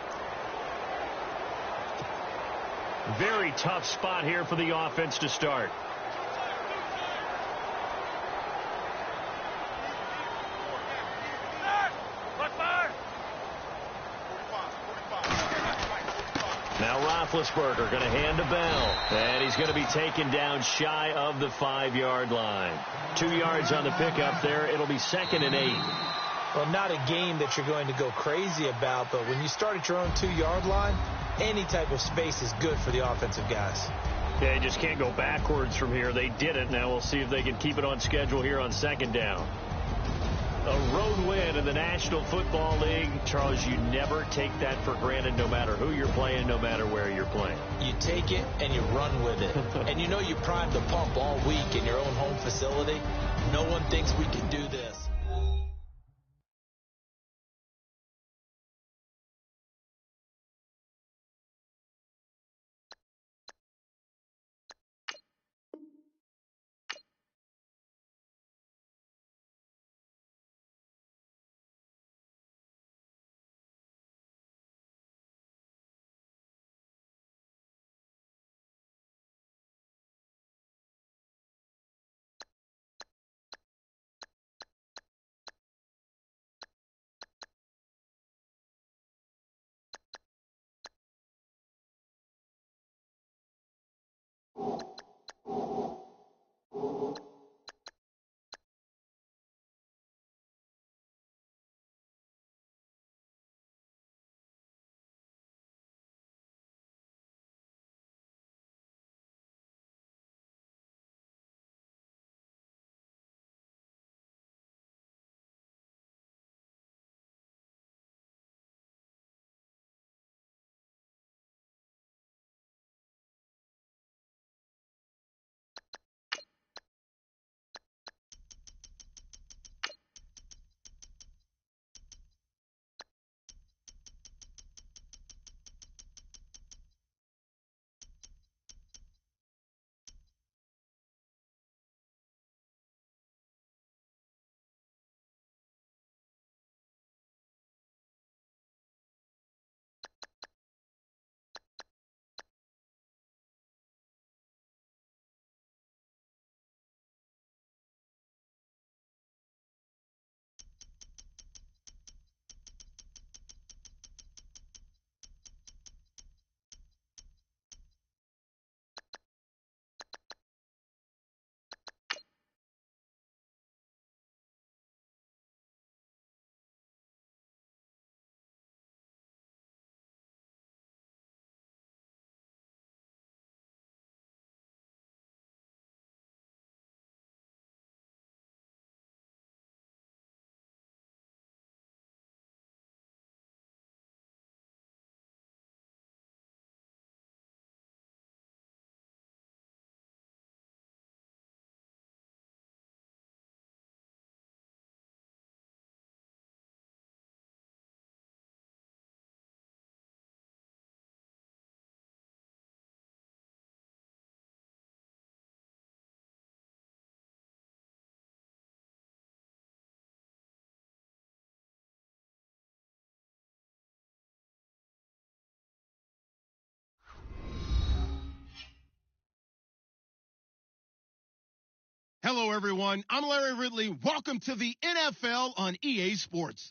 Very tough spot here for the offense to start. Now Roethlisberger going to hand to Bell. And he's going to be taken down shy of the 5-yard line. 2 yards on the pickup there. It'll be 2nd and 8. Well, not a game that you're going to go crazy about, but when you start at your own 2-yard line, any type of space is good for the offensive guys. They just can't go backwards from here. They did it. Now we'll see if they can keep it on schedule here on 2nd down. A road win in the National Football League. Charles, you never take that for granted, no matter who you're playing, no matter where you're playing. You take it and you run with it. And you primed the pump all week in your own home facility. No one thinks we can do this. Hello, everyone. I'm Larry Ridley. Welcome to the NFL on EA Sports.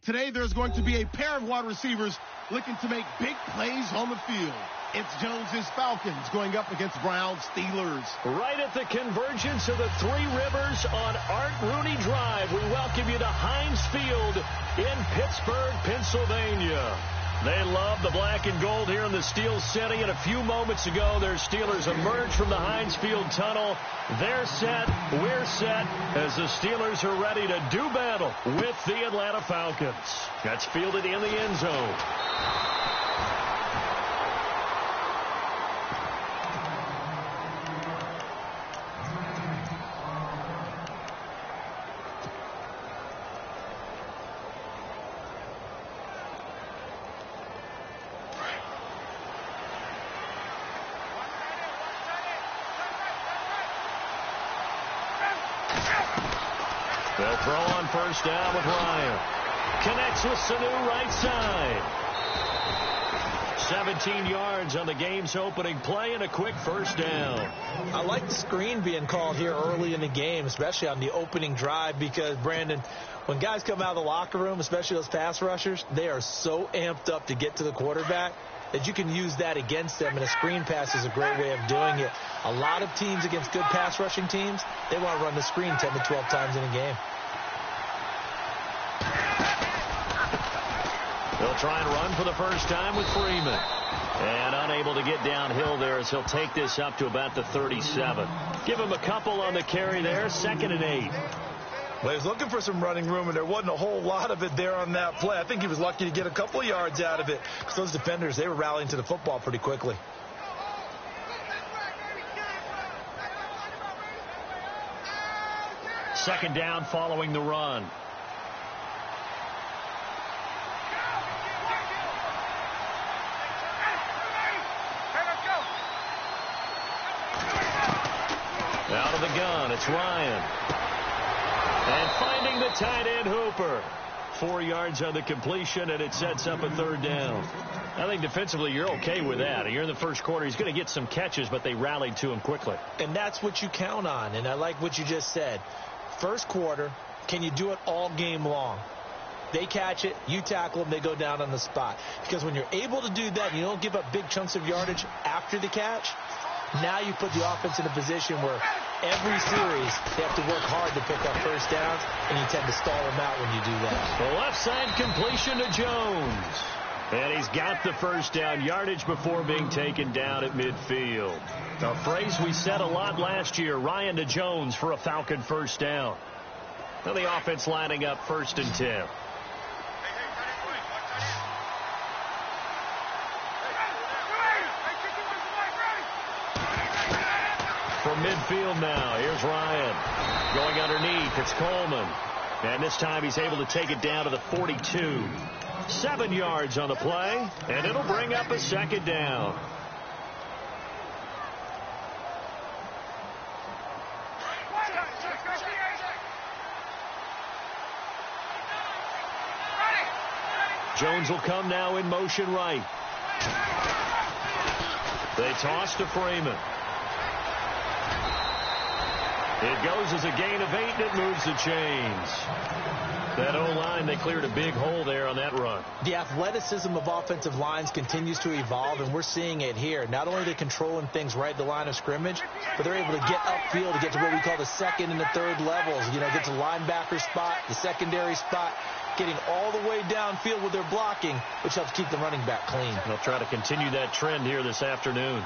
Today, there's going to be a pair of wide receivers looking to make big plays on the field. It's Jones's Falcons going up against Brown's Steelers. Right at the convergence of the Three Rivers on Art Rooney Drive, we welcome you to Heinz Field in Pittsburgh, Pennsylvania. They love the black and gold here in the Steel City, and a few moments ago, their Steelers emerged from the Heinz Field tunnel. They're set, we're set, as the Steelers are ready to do battle with the Atlanta Falcons. That's fielded in the end zone. They'll throw on first down with Ryan. Connects with Sanu right side. 17 yards on the game's opening play and a quick first down. I like the screen being called here early in the game, especially on the opening drive, because, Brandon, when guys come out of the locker room, especially those pass rushers, they are so amped up to get to the quarterback that you can use that against them, and a screen pass is a great way of doing it. A lot of teams against good pass rushing teams, they want to run the screen 10 to 12 times in a game. They'll try and run for the first time with Freeman. And unable to get downhill there as he'll take this up to about the 37. Give him a couple on the carry there, 2nd and 8. Well, he was looking for some running room, and there wasn't a whole lot of it there on that play. I think he was lucky to get a couple of yards out of it, because those defenders, they were rallying to the football pretty quickly. Second down following the run. Out of the gun, it's Ryan. And finding the tight end Hooper. 4 yards on the completion, and it sets up a third down. I think defensively you're okay with that. You're in the first quarter. He's going to get some catches, but they rallied to him quickly. And that's what you count on, and I like what you just said. First quarter, can you do it all game long? They catch it, you tackle them, they go down on the spot. Because when you're able to do that and you don't give up big chunks of yardage after the catch, now you put the offense in a position where every series they have to work hard to pick up first downs, and you tend to stall them out when you do that. The left side completion to Jones. And he's got the first down yardage before being taken down at midfield. A phrase we said a lot last year, Ryan to Jones for a Falcon first down. Now the offense lining up 1st and 10. From midfield now, here's Ryan. Going underneath, it's Coleman. And this time he's able to take it down to the 42. 7 yards on the play, and it'll bring up a second down. Jones will come now in motion right. They toss to Freeman. It goes as a gain of 8, and it moves the chains. That O-line, they cleared a big hole there on that run. The athleticism of offensive lines continues to evolve, and we're seeing it here. Not only are they controlling things right at the line of scrimmage, but they're able to get upfield to get to what we call the 2nd and the 3rd levels. You know, get to the linebacker spot, the secondary spot, getting all the way downfield with their blocking, which helps keep the running back clean. They'll try to continue that trend here this afternoon.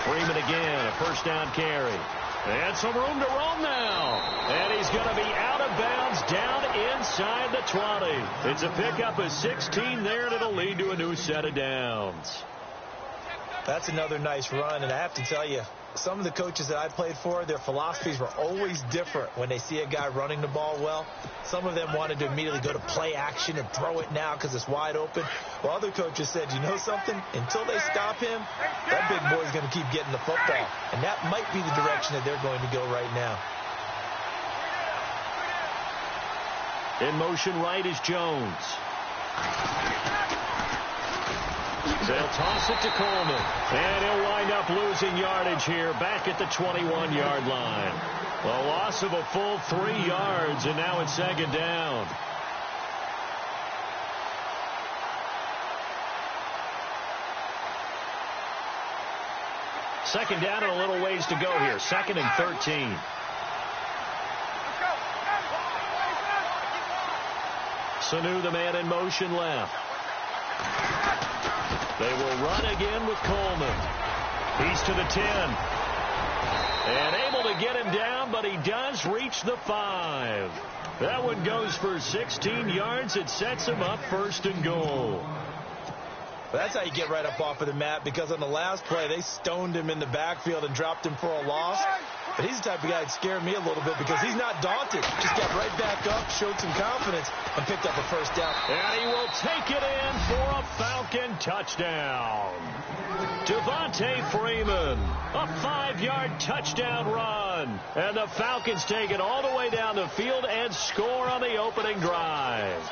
Freeman again, a first down carry. And some room to roam now. And he's going to be out of bounds down inside the 20. It's a pickup of 16 there, and it'll lead to a new set of downs. That's another nice run, and I have to tell you, some of the coaches that I played for, their philosophies were always different when they see a guy running the ball well. Some of them wanted to immediately go to play action and throw it now because it's wide open. While other coaches said, you know something? Until they stop him, that big boy's going to keep getting the football. And that might be the direction that they're going to go right now. In motion right is Jones. They'll toss it to Coleman. And he'll wind up losing yardage here back at the 21-yard line. A loss of a full 3 yards, and now it's second down. Second down and a little ways to go here. 2nd and 13. Sanu, the man in motion left. They will run again with Coleman. He's to the 10. And able to get him down, but he does reach the 5. That one goes for 16 yards. It sets him up 1st and goal. Well, that's how you get right up off of the mat, because on the last play, they stoned him in the backfield and dropped him for a loss. But he's the type of guy that scared me a little bit because he's not daunted. Just got right back up, showed some confidence, and picked up a 1st down. And he will take it in for a Falcon touchdown. Devontae Freeman, a 5-yard touchdown run. And the Falcons take it all the way down the field and score on the opening drive.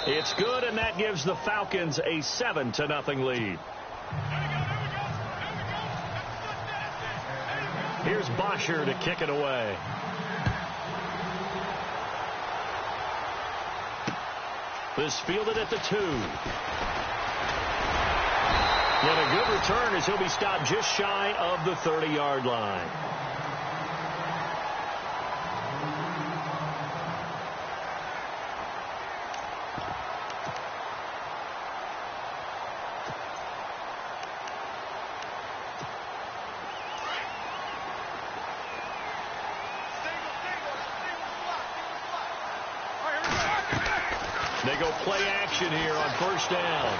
It's good, and that gives the Falcons a 7-0 lead. Here's Bosher to kick it away. This fielded at the 2. And a good return as he'll be stopped just shy of the 30-yard line. They go play action here on 1st down.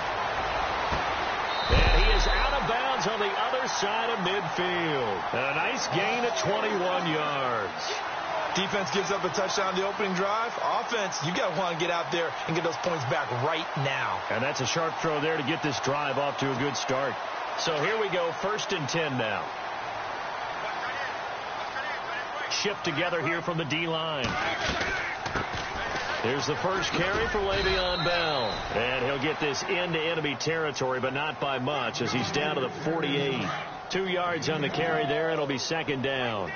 And he is out of bounds on the other side of midfield. And a nice gain of 21 yards. Defense gives up a touchdown the opening drive. Offense, you got to want to get out there and get those points back right now. And that's a sharp throw there to get this drive off to a good start. So here we go, 1st and 10 now. Shipped together here from the D-line. Here's the first carry for Le'Veon Bell. And he'll get this into enemy territory, but not by much, as he's down to the 48. 2 yards on the carry there. It'll be 2nd down.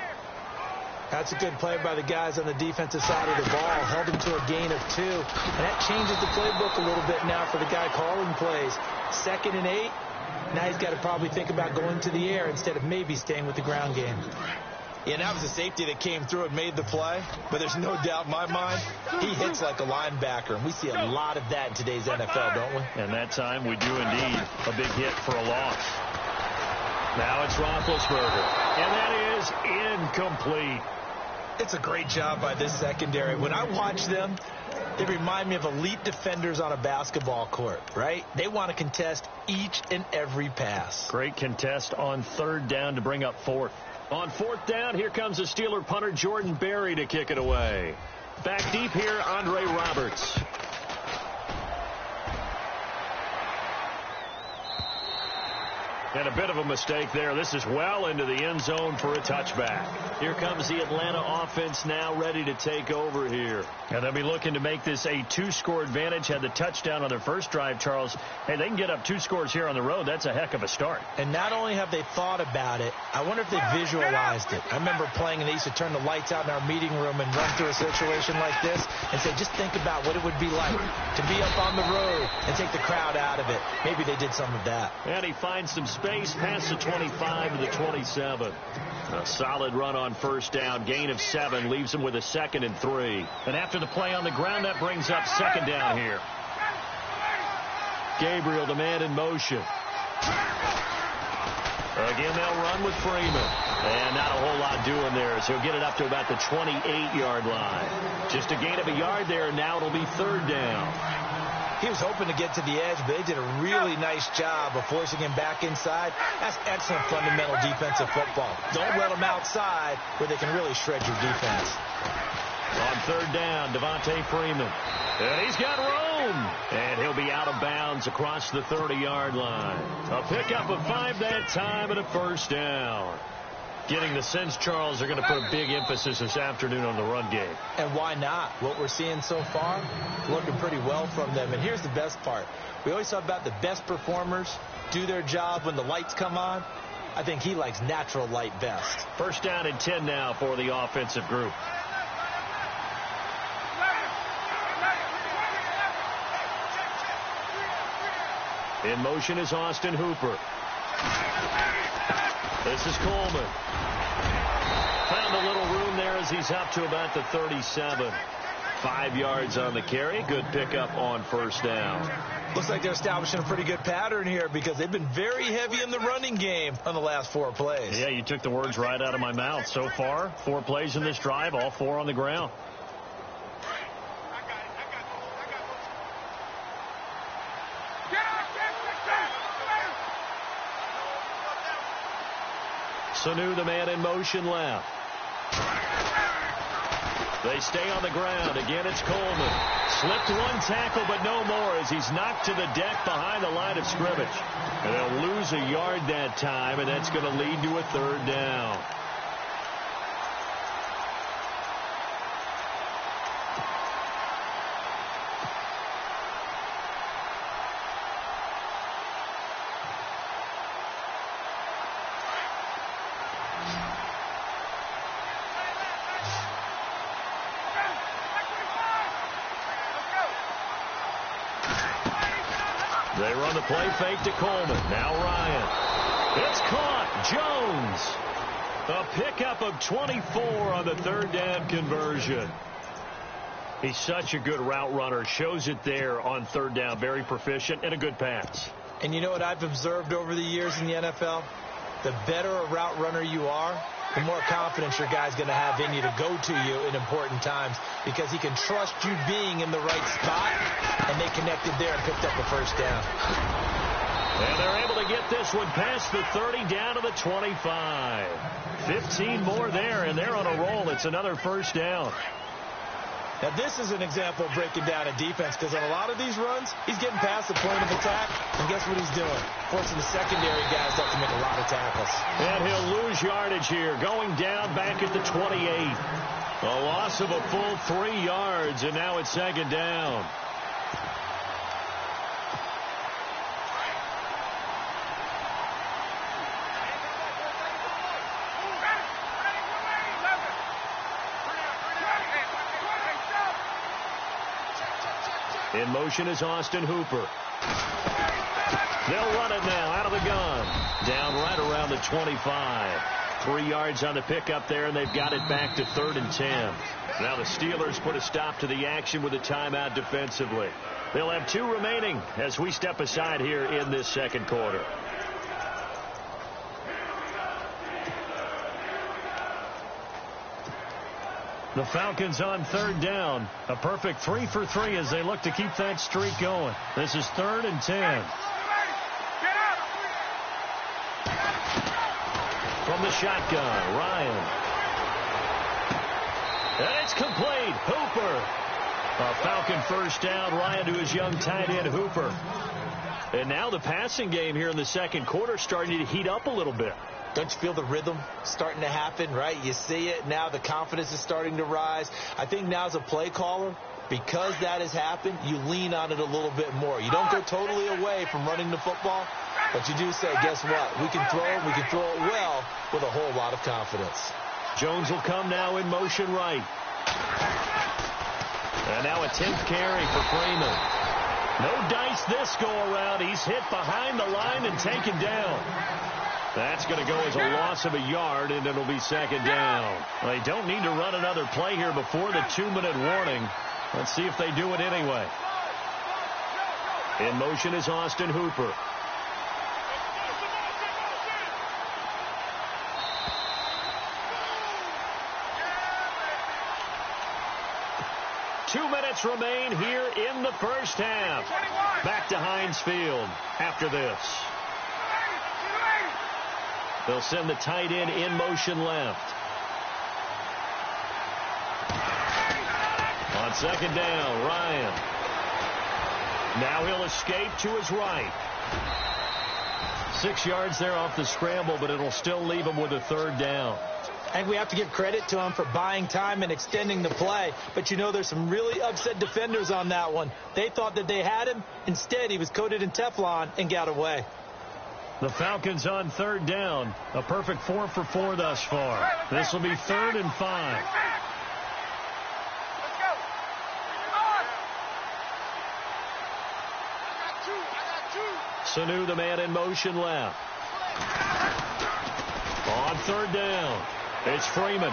That's a good play by the guys on the defensive side of the ball. Held him to a gain of 2. And that changes the playbook a little bit now for the guy calling plays. 2nd and 8. Now he's got to probably think about going to the air instead of maybe staying with the ground game. Yeah, and that was a safety that came through and made the play. But there's no doubt in my mind, he hits like a linebacker. And we see a lot of that in today's NFL, don't we? And that time we do indeed. A big hit for a loss. Now it's Roethlisberger. And that is incomplete. It's a great job by this secondary. When I watch them, they remind me of elite defenders on a basketball court, right? They want to contest each and every pass. Great contest on 3rd down to bring up 4th. On 4th down, here comes the Steeler punter Jordan Berry to kick it away. Back deep here, Andre Roberts. And a bit of a mistake there. This is well into the end zone for a touchback. Here comes the Atlanta offense now ready to take over here. And they'll be looking to make this a 2-score advantage. Had the touchdown on their first drive, Charles. Hey, they can get up 2 scores here on the road. That's a heck of a start. And not only have they thought about it, I wonder if they visualized it. I remember playing and they used to turn the lights out in our meeting room and run through a situation like this and say, just think about what it would be like to be up on the road and take the crowd out of it. Maybe they did some of that. And he finds some space past the 25 to the 27. A solid run on 1st down. Gain of 7 leaves him with a 2nd and 3. And after the play on the ground, that brings up 2nd down here. Gabriel, the man in motion. Again, they'll run with Freeman. And not a whole lot doing there, as he'll get it up to about the 28-yard line. Just a gain of a yard there, and now it'll be 3rd down. He was hoping to get to the edge, but they did a really nice job of forcing him back inside. That's excellent fundamental defensive football. Don't let them outside where they can really shred your defense. On 3rd down, Devontae Freeman. And he's got room. And he'll be out of bounds across the 30-yard line. A pickup of 5 that time and a 1st down. Getting the sense, Charles, they're going to put a big emphasis this afternoon on the run game. And why not? What we're seeing so far, looking pretty well from them. And here's the best part. We always talk about the best performers do their job when the lights come on. I think he likes natural light best. First down and 10 now for the offensive group. In motion is Austin Hooper. This is Coleman. Found a little room there as he's up to about the 37. 5 yards on the carry. Good pickup on first down. Looks like they're establishing a pretty good pattern here because they've been very heavy in the running game on the last 4 plays. Yeah, you took the words right out of my mouth. So far, 4 plays in this drive, all 4 on the ground. Sanu, the man in motion left. They stay on the ground. Again, it's Coleman. Slipped 1 tackle, but no more as he's knocked to the deck behind the line of scrimmage. And they'll lose a yard that time, and that's going to lead to a 3rd down. They run the play fake to Coleman. Now Ryan. It's caught. Jones. A pickup of 24 on the 3rd down conversion. He's such a good route runner. Shows it there on 3rd down. Very proficient and a good pass. And you know what I've observed over the years in the NFL? The better a route runner you are, the more confidence your guy's going to have in you to go to you in important times because he can trust you being in the right spot, and they connected there and picked up the first down. And they're able to get this one past the 30 down to the 25. 15 more there, and they're on a roll. It's another first down. Now, this is an example of breaking down a defense because on a lot of these runs, he's getting past the point of attack, and guess what he's doing? Forcing the secondary guys up to make a lot of tackles. And he'll lose yardage here, going down back at the 28. A loss of a full 3 yards, and now it's 2nd down. In motion is Austin Hooper. They'll run it now out of the gun. Down right around the 25. 3 yards on the pickup there, and they've got it back to 3rd and 10. Now the Steelers put a stop to the action with a timeout defensively. They'll have 2 remaining as we step aside here in this 2nd quarter. The Falcons on 3rd down. A perfect 3 for 3 as they look to keep that streak going. This is 3rd and 10. From the shotgun, Ryan. And it's complete. Hooper. A Falcon first down. Ryan to his young tight end, Hooper. And now the passing game here in the 2nd quarter starting to heat up a little bit. Don't you feel the rhythm starting to happen, right? You see it. Now the confidence is starting to rise. I think now as a play caller, because that has happened, you lean on it a little bit more. You don't go totally away from running the football, but you do say, guess what? We can throw it. We can throw it well with a whole lot of confidence. Jones will come now in motion right. And now a 10th carry for Freeman. No dice this go around. He's hit behind the line and taken down. That's going to go as a loss of a yard, and it'll be 2nd down. They don't need to run another play here before the 2-minute warning. Let's see if they do it anyway. In motion is Austin Hooper. Two minutes remain here in the first half. Back to Heinz Field after this. They'll send the tight end in motion left. On 2nd down, Ryan. Now he'll escape to his right. 6 yards there off the scramble, but it'll still leave them with a third down. I think we have to give credit to him for buying time and extending the play. But, you know, there's some really upset defenders on that one. They thought that they had him. Instead, he was coated in Teflon and got away. The Falcons on third down. A perfect 4 for 4 thus far. This will be 3rd and 5. Sanu, the man in motion left. On third down, it's Freeman.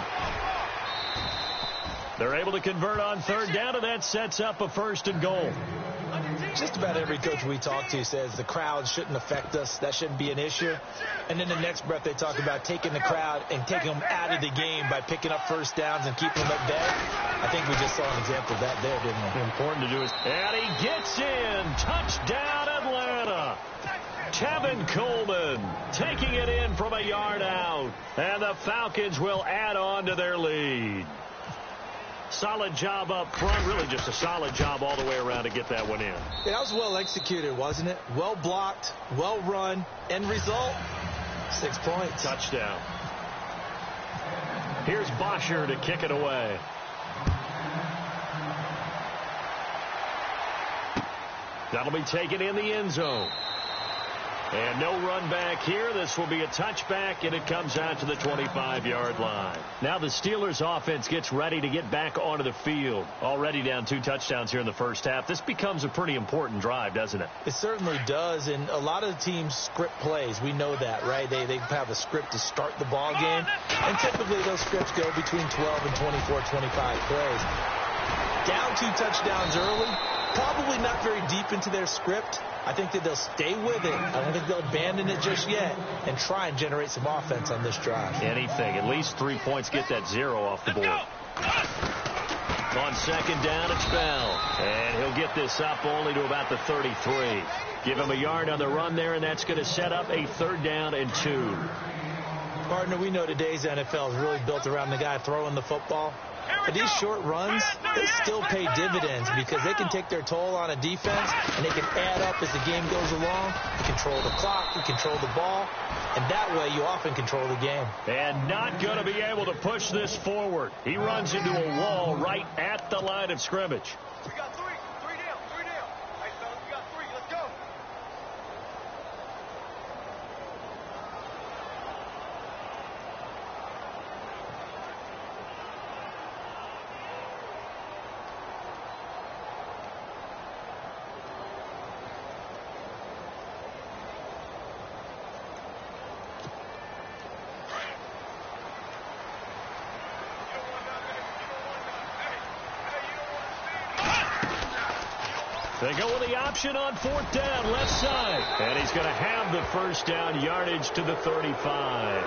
They're able to convert on third down, and that sets up a 1st and goal. Just about every coach we talk to says the crowd shouldn't affect us. That shouldn't be an issue. And then the next breath they talk about taking the crowd and taking them out of the game by picking up first downs and keeping them at bay. I think we just saw an example of that there, didn't we? Important to do is, and he gets in. Touchdown, Atlanta. Tevin Coleman taking it in from a yard out. And the Falcons will add on to their lead. Solid job up front. Really just a solid job all the way around to get that one in. Yeah, that was well executed, wasn't it? Well blocked, well run. End result, 6 points. Touchdown. Here's Bosher to kick it away. That'll be taken in the end zone. And no run back here. This will be a touchback, and it comes out to the 25-yard line. Now the Steelers offense gets ready to get back onto the field. Already down 2 touchdowns here in the first half. This becomes a pretty important drive, doesn't it? It certainly does, and a lot of the teams script plays. We know that, right? They have a script to start the ball game, and typically those scripts go between 12 and 24, 25 plays. Down 2 touchdowns early, probably not very deep into their script. I think that they'll stay with it. I don't think they'll abandon it just yet and try and generate some offense on this drive. Anything. At least 3 points. Get that 0 off the board. On second down, it's Bell. And he'll get this up only to about the 33. Give him a yard on the run there, and that's going to set up a 3rd down and 2. Partner, we know today's NFL is really built around the guy throwing the football. But these short runs, they still pay dividends because they can take their toll on a defense, and they can add up as the game goes along. You control the clock, you control the ball, and that way you often control the game. And not going to be able to push this forward. He runs into a wall right at the line of scrimmage. We got 3. 3 down. 3 down. Hey, fellas, we got 3. Let's go. They go with the option on 4th down, left side. And he's going to have the 1st down, yardage to the 35.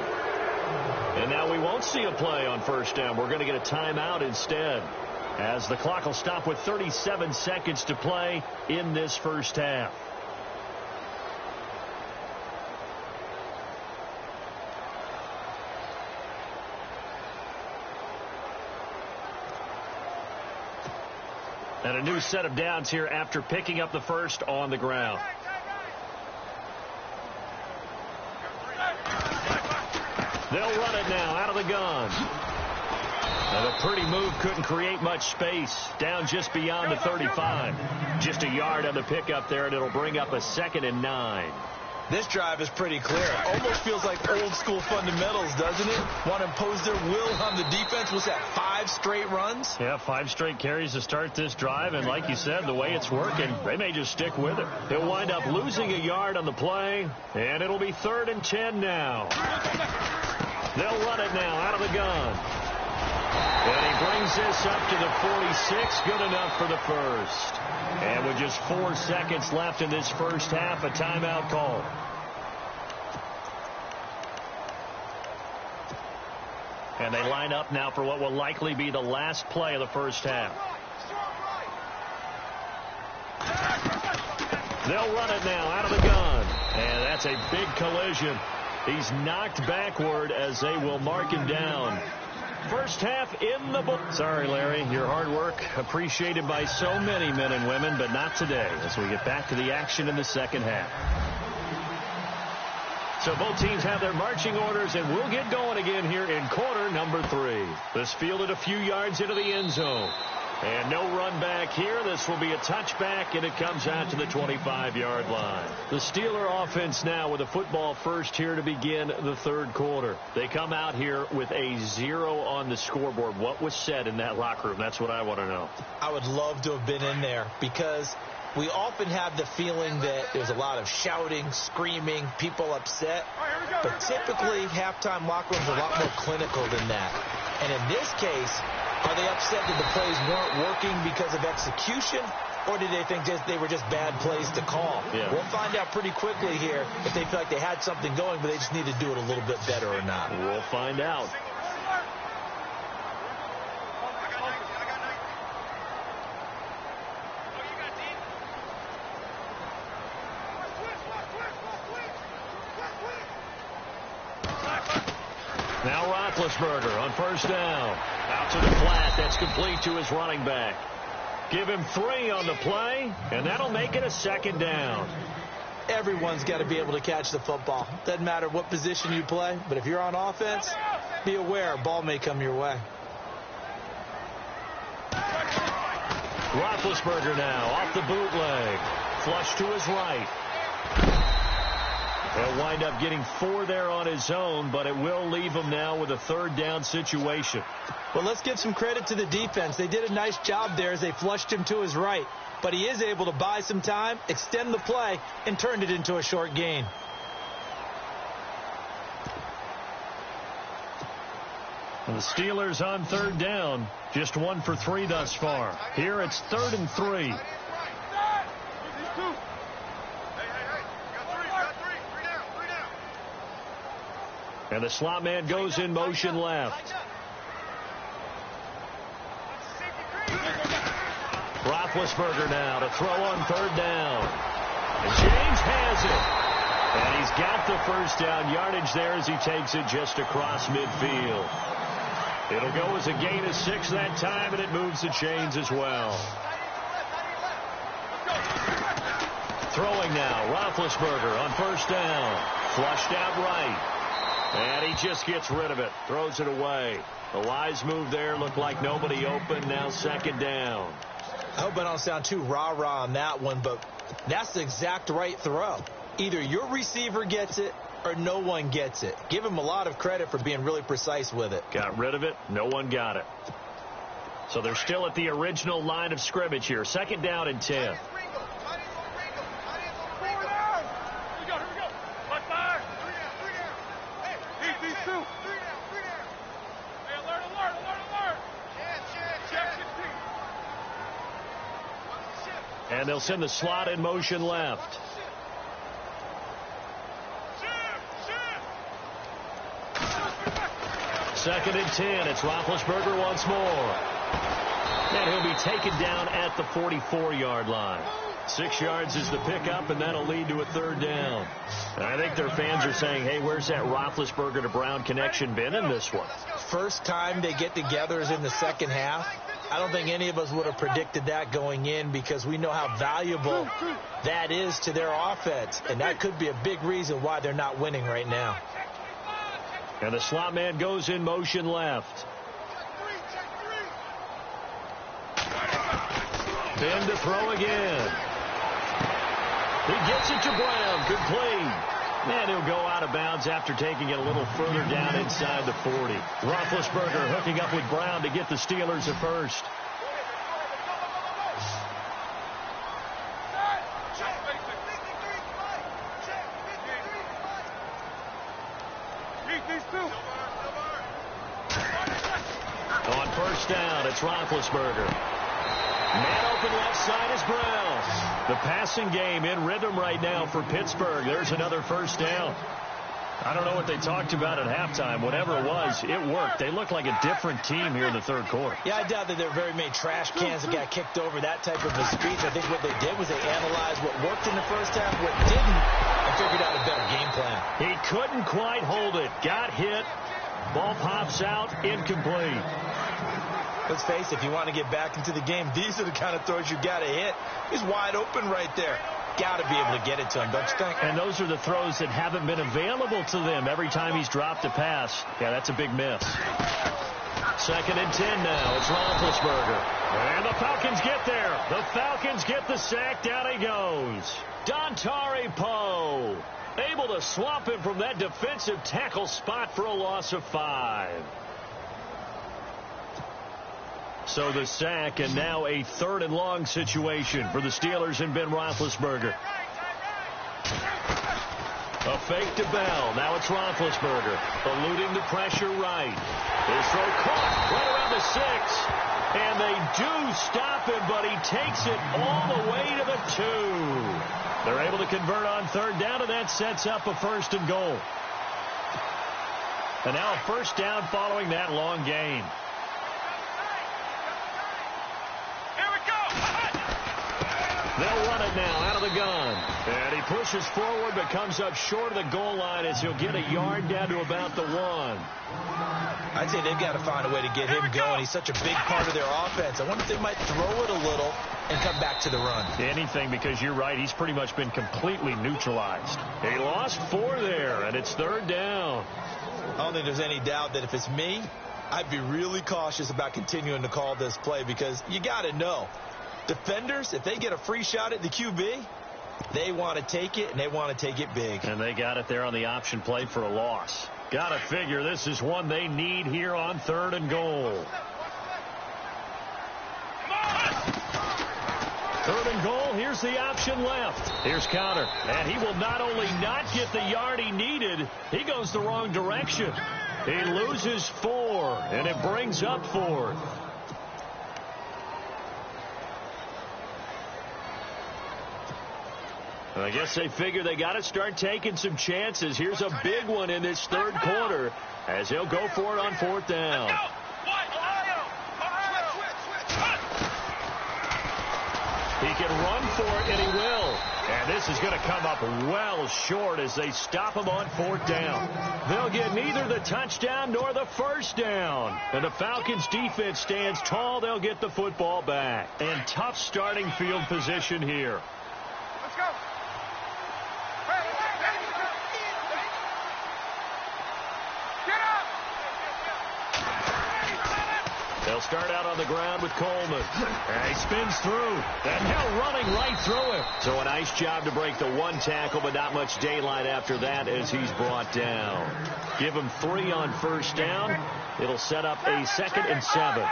And now we won't see a play on 1st down. We're going to get a timeout instead, as the clock will stop with 37 seconds to play in this first half. And a new set of downs here after picking up the first on the ground. They'll run it now out of the gun. And a pretty move couldn't create much space. Down just beyond the 35. Just a yard on the pickup there, and it'll bring up a 2nd and 9. This drive is pretty clear. Almost feels like old school fundamentals, doesn't it? Want to impose their will on the defense. Was that 5 straight runs? Yeah, 5 straight carries to start this drive. And like you said, the way it's working, they may just stick with it. He'll wind up losing a yard on the play. And it'll be 3rd and 10 now. They'll run it now out of the gun. And he brings this up to the 46. Good enough for the first. And with just 4 seconds left in this first half, a timeout call. And they line up now for what will likely be the last play of the first half. They'll run it now out of the gun. And that's a big collision. He's knocked backward as they will mark him down. First half in the book. Sorry, Larry, your hard work appreciated by so many men and women, but not today as we get back to the action in the second half. So both teams have their marching orders, and we'll get going again here in quarter number 3. This fielded a few yards into the end zone. And no run back here. This will be a touchback, and it comes out to the 25-yard line. The Steeler offense now with a football first here to begin the third quarter. They come out here with a 0 on the scoreboard. What was said in that locker room? That's what I want to know. I would love to have been in there because we often have the feeling that there's a lot of shouting, screaming, people upset. But typically, halftime locker rooms are a lot more clinical than that. And in this case, are they upset that the plays weren't working because of execution, or did they think they were just bad plays to call? Yeah. We'll find out pretty quickly here if they feel like they had something going, but they just need to do it a little bit better or not. We'll find out. Now Roethlisberger on first down. Out to the flat. That's complete to his running back. Give him 3 on the play, and that'll make it a second down. Everyone's got to be able to catch the football. Doesn't matter what position you play, but if you're on offense, be aware a ball may come your way. Roethlisberger now off the bootleg. Flush to his right. He'll wind up getting 4 there on his own, but it will leave him now with a third down situation. Well, let's give some credit to the defense. They did a nice job there as they flushed him to his right. But he is able to buy some time, extend the play, and turned it into a short gain. And the Steelers on third down, just 1 for 3 thus far. Here it's 3rd and 3. And the slot man goes in motion left. Roethlisberger now to throw on third down. And James has it. And he's got the first down yardage there as he takes it just across midfield. It'll go as a gain of 6 that time, and it moves the chains as well. Throwing now, Roethlisberger on first down. Flushed out right. And he just gets rid of it. Throws it away. The wise move there. Looked like nobody open. Now second down. I hope I don't sound too rah-rah on that one, but that's the exact right throw. Either your receiver gets it or no one gets it. Give him a lot of credit for being really precise with it. Got rid of it. No one got it. So they're still at the original line of scrimmage here. Second down and 10. And they'll send the slot in motion left. Second and 10. It's Roethlisberger once more. And he'll be taken down at the 44-yard line. 6 yards is the pickup, and that'll lead to a third down. And I think their fans are saying, hey, where's that Roethlisberger to Brown connection been in this one? First time they get together is in the second half. I don't think any of us would have predicted that going in because we know how valuable that is to their offense. And that could be a big reason why they're not winning right now. And the slot man goes in motion left. Ben to throw again. He gets it to Brown. Complete. And he'll go out of bounds after taking it a little further down inside the 40. Roethlisberger hooking up with Brown to get the Steelers at first. On first down, it's Roethlisberger. Man open left side is Brown. The passing game in rhythm right now for Pittsburgh. There's another first down. I don't know what they talked about at halftime. Whatever it was, it worked. They look like a different team here in the third quarter. Yeah, I doubt that there were very many trash cans that got kicked over, that type of a speech. I think what they did was they analyzed what worked in the first half, what didn't, and figured out a better game plan. He couldn't quite hold it. Got hit. Ball pops out. Incomplete. Let's face it, if you want to get back into the game, these are the kind of throws you got to hit. He's wide open right there. got to be able to get it to him, don't you think? And those are the throws that haven't been available to them every time he's dropped a pass. Yeah, that's a big miss. 2nd and 10 now. It's Roethlisberger. And the Falcons get there. The Falcons get the sack. Down he goes. Dontari Poe able to swamp him from that defensive tackle spot for a loss of 5. So the sack, and now a 3rd and long situation for the Steelers and Ben Roethlisberger. A fake to Bell. Now it's Roethlisberger. Eluding the pressure right. His throw caught right around the 6. And they do stop him, but he takes it all the way to the 2. They're able to convert on 3rd down, and that sets up a 1st and goal. And now a 1st down following that long gain. They'll run it now out of the gun. And he pushes forward but comes up short of the goal line as he'll get a yard down to about the 1. I'd say they've got to find a way to get him going. He's such a big part of their offense. I wonder if they might throw it a little and come back to the run. Anything, because you're right. He's pretty much been completely neutralized. He lost 4 there, and it's 3rd down. I don't think there's any doubt that if it's me, I'd be really cautious about continuing to call this play because you got to know. Defenders, if they get a free shot at the QB, they want to take it, and they want to take it big. And they got it there on the option play for a loss. Got to figure this is one they need here on 3rd and goal. 3rd and goal. Here's the option left. Here's Conner. And he will not only not get the yard he needed, he goes the wrong direction. He loses 4, and it brings up 4th. I guess they figure they got to start taking some chances. Here's a big one in this 3rd quarter as he'll go for it on 4th down. He can run for it, and he will. And this is going to come up well short as they stop him on 4th down. They'll get neither the touchdown nor the 1st down. And the Falcons defense stands tall. They'll get the football back. And tough starting field position here. Let's go. They'll start out on the ground with Coleman. And he spins through. And now running right through him. So a nice job to break the 1 tackle, but not much daylight after that as he's brought down. Give him 3 on 1st down. It'll set up a 2nd and 7.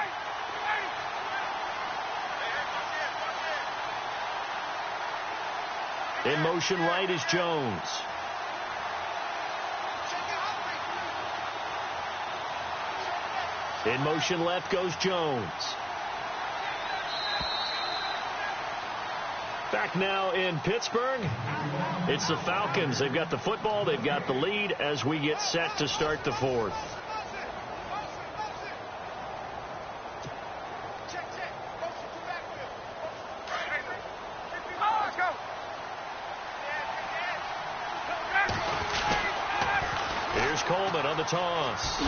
In motion right is Jones. In motion left goes Jones. Back now in Pittsburgh. It's the Falcons. They've got the football. They've got the lead as we get set to start the 4th. Coleman on the toss.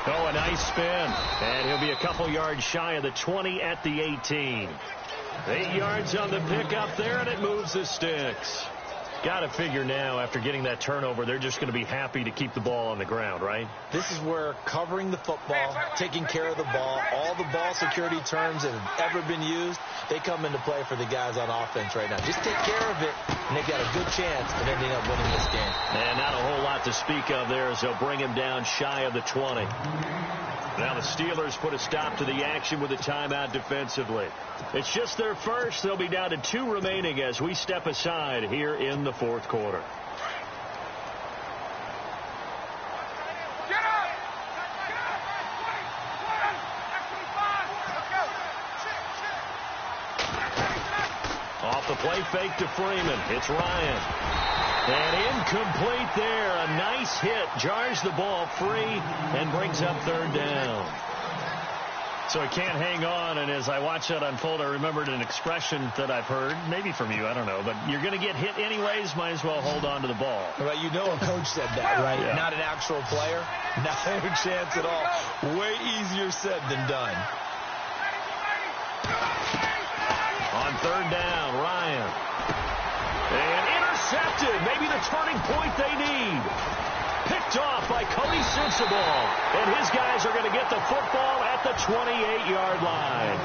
Oh, a nice spin. And he'll be a couple yards shy of the 20 at the 18. 8 yards on the pickup there, and it moves the sticks. Got to figure now, after getting that turnover, they're just going to be happy to keep the ball on the ground, right? This is where covering the football, taking care of the ball, all the ball security terms that have ever been used, they come into play for the guys on offense right now. Just take care of it, and they've got a good chance of ending up winning this game. And not a whole lot to speak of there as they'll bring him down shy of the 20. Now the Steelers put a stop to the action with a timeout defensively. It's just their first. They'll be down to 2 remaining as we step aside here in the 4th quarter. Off the play fake to Freeman. It's Ryan. And incomplete there. A nice hit. Jars the ball free and brings up 3rd down. So he can't hang on, and as I watch that unfold, I remembered an expression that I've heard, maybe from you, I don't know, but you're going to get hit anyways, might as well hold on to the ball. Well, you know a coach said that, right? Yeah. Not an actual player. Not a chance at all. Way easier said than done. On 3rd down, Ryan. intercepted. Maybe the turning point they need. Picked off by Cody Sensabaugh. And his guys are going to get the football at the 28-yard line.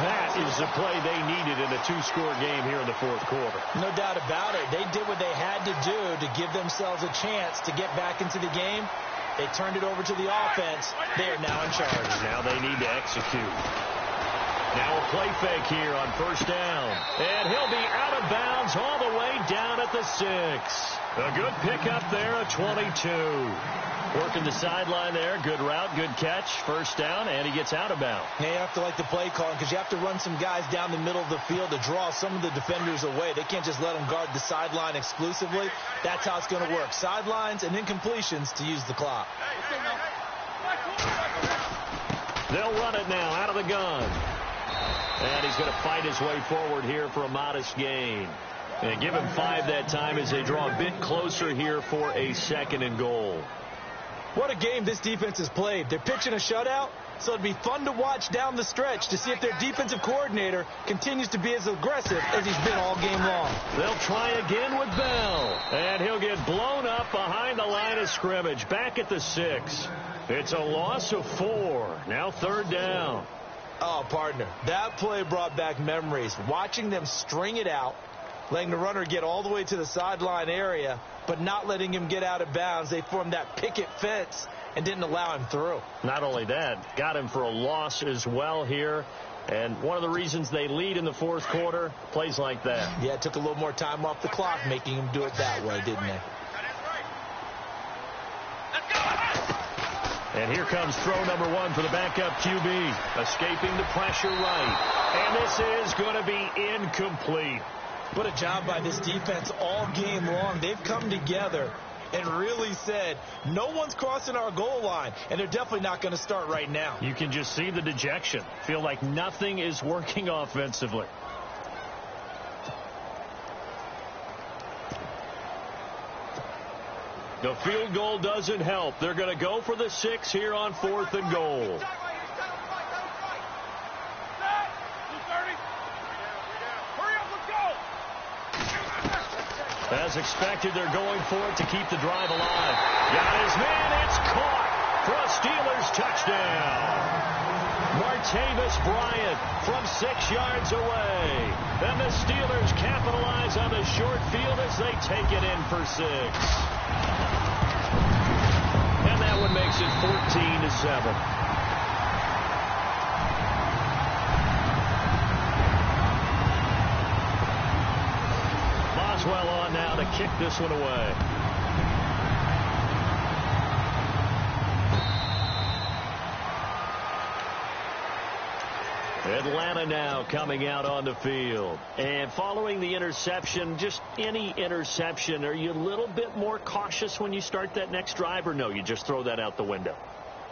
That is the play they needed in a two-score game here in the fourth quarter. No doubt about it. They did what they had to do to give themselves a chance to get back into the game. They turned it over to the offense. They are now in charge. Now they need to execute. Now a play fake here on first down. And he'll be out of bounds all the way down at the 6. A good pickup there at 22. Working the sideline there. Good route, good catch. First down, and he gets out of bounds. Now you have to like the play calling because you have to run some guys down the middle of the field to draw some of the defenders away. They can't just let them guard the sideline exclusively. That's how it's going to work. Sidelines and incompletions to use the clock. They'll run it now out of the gun. And he's going to fight his way forward here for a modest gain. And give him 5 that time as they draw a bit closer here for a 2nd and goal. What a game this defense has played. They're pitching a shutout, so it'd be fun to watch down the stretch to see if their defensive coordinator continues to be as aggressive as he's been all game long. They'll try again with Bell, and he'll get blown up behind the line of scrimmage, back at the 6. It's a loss of 4. Now 3rd down. Oh, partner, that play brought back memories. Watching them string it out, letting the runner get all the way to the sideline area, but not letting him get out of bounds. They formed that picket fence and didn't allow him through. Not only that, got him for a loss as well here. And one of the reasons they lead in the fourth quarter, plays like that. Yeah, it took a little more time off the clock, making him do it that way, didn't they? And here comes throw number 1 for the backup QB. Escaping the pressure right. And this is going to be incomplete. What a job by this defense all game long. They've come together and really said, no one's crossing our goal line, and they're definitely not going to start right now. You can just see the dejection. Feel like nothing is working offensively. The field goal doesn't help. They're going to go for the 6 here on 4th and goal. As expected, they're going for it to keep the drive alive. Got his man. It's caught for a Steelers touchdown. Martavis Bryant from 6 yards away. And the Steelers capitalize on the short field as they take it in for 6. And that one makes it 14-7. Boswell on now to kick this one away. Atlanta now coming out on the field. And following the interception, just any interception, are you a little bit more cautious when you start that next drive, or no, you just throw that out the window?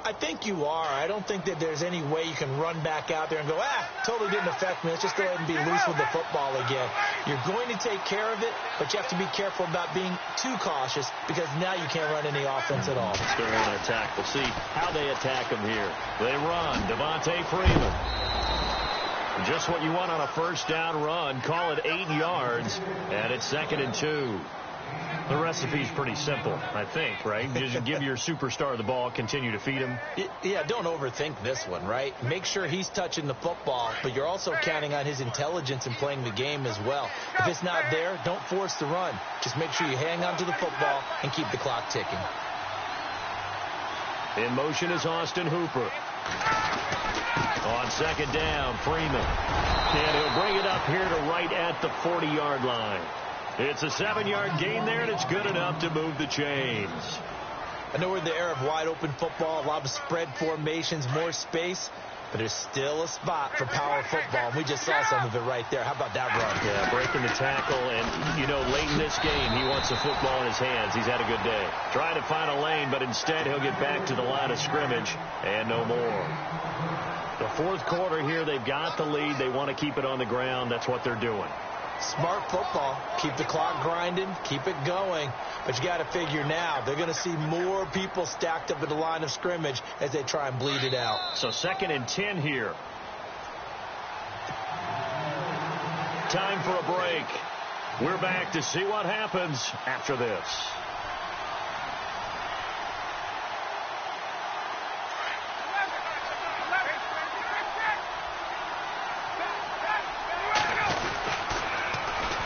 I think you are. I don't think that there's any way you can run back out there and go, totally didn't affect me. Let's just go ahead and be loose with the football again. You're going to take care of it, but you have to be careful about being too cautious because now you can't run any offense at all. Still want to attack. We'll see how they attack them here. They run. Devontae Freeman. Just what you want on a first down run. Call it 8 yards, and it's 2nd and 2. The recipe's pretty simple, I think, right? Just give your superstar the ball, continue to feed him. Yeah, don't overthink this one, right? Make sure he's touching the football, but you're also counting on his intelligence in playing the game as well. If it's not there, don't force the run. Just make sure you hang on to the football and keep the clock ticking. In motion is Austin Hooper. On 2nd down, Freeman. And he'll bring it up here to right at the 40-yard line. It's a 7-yard gain there, and it's good enough to move the chains. I know we're in the era of wide-open football, a lot of spread formations, more space, but there's still a spot for power football, and we just saw some of it right there. How about that run? Yeah, breaking the tackle, and, you know, late in this game, he wants the football in his hands. He's had a good day. Trying to find a lane, but instead he'll get back to the line of scrimmage, and no more. The fourth quarter here, they've got the lead. They want to keep it on the ground. That's what they're doing. Smart football. Keep the clock grinding. Keep it going. But you got to figure now they're going to see more people stacked up at the line of scrimmage as they try and bleed it out. So 2nd and 10 here. Time for a break. We're back to see what happens after this.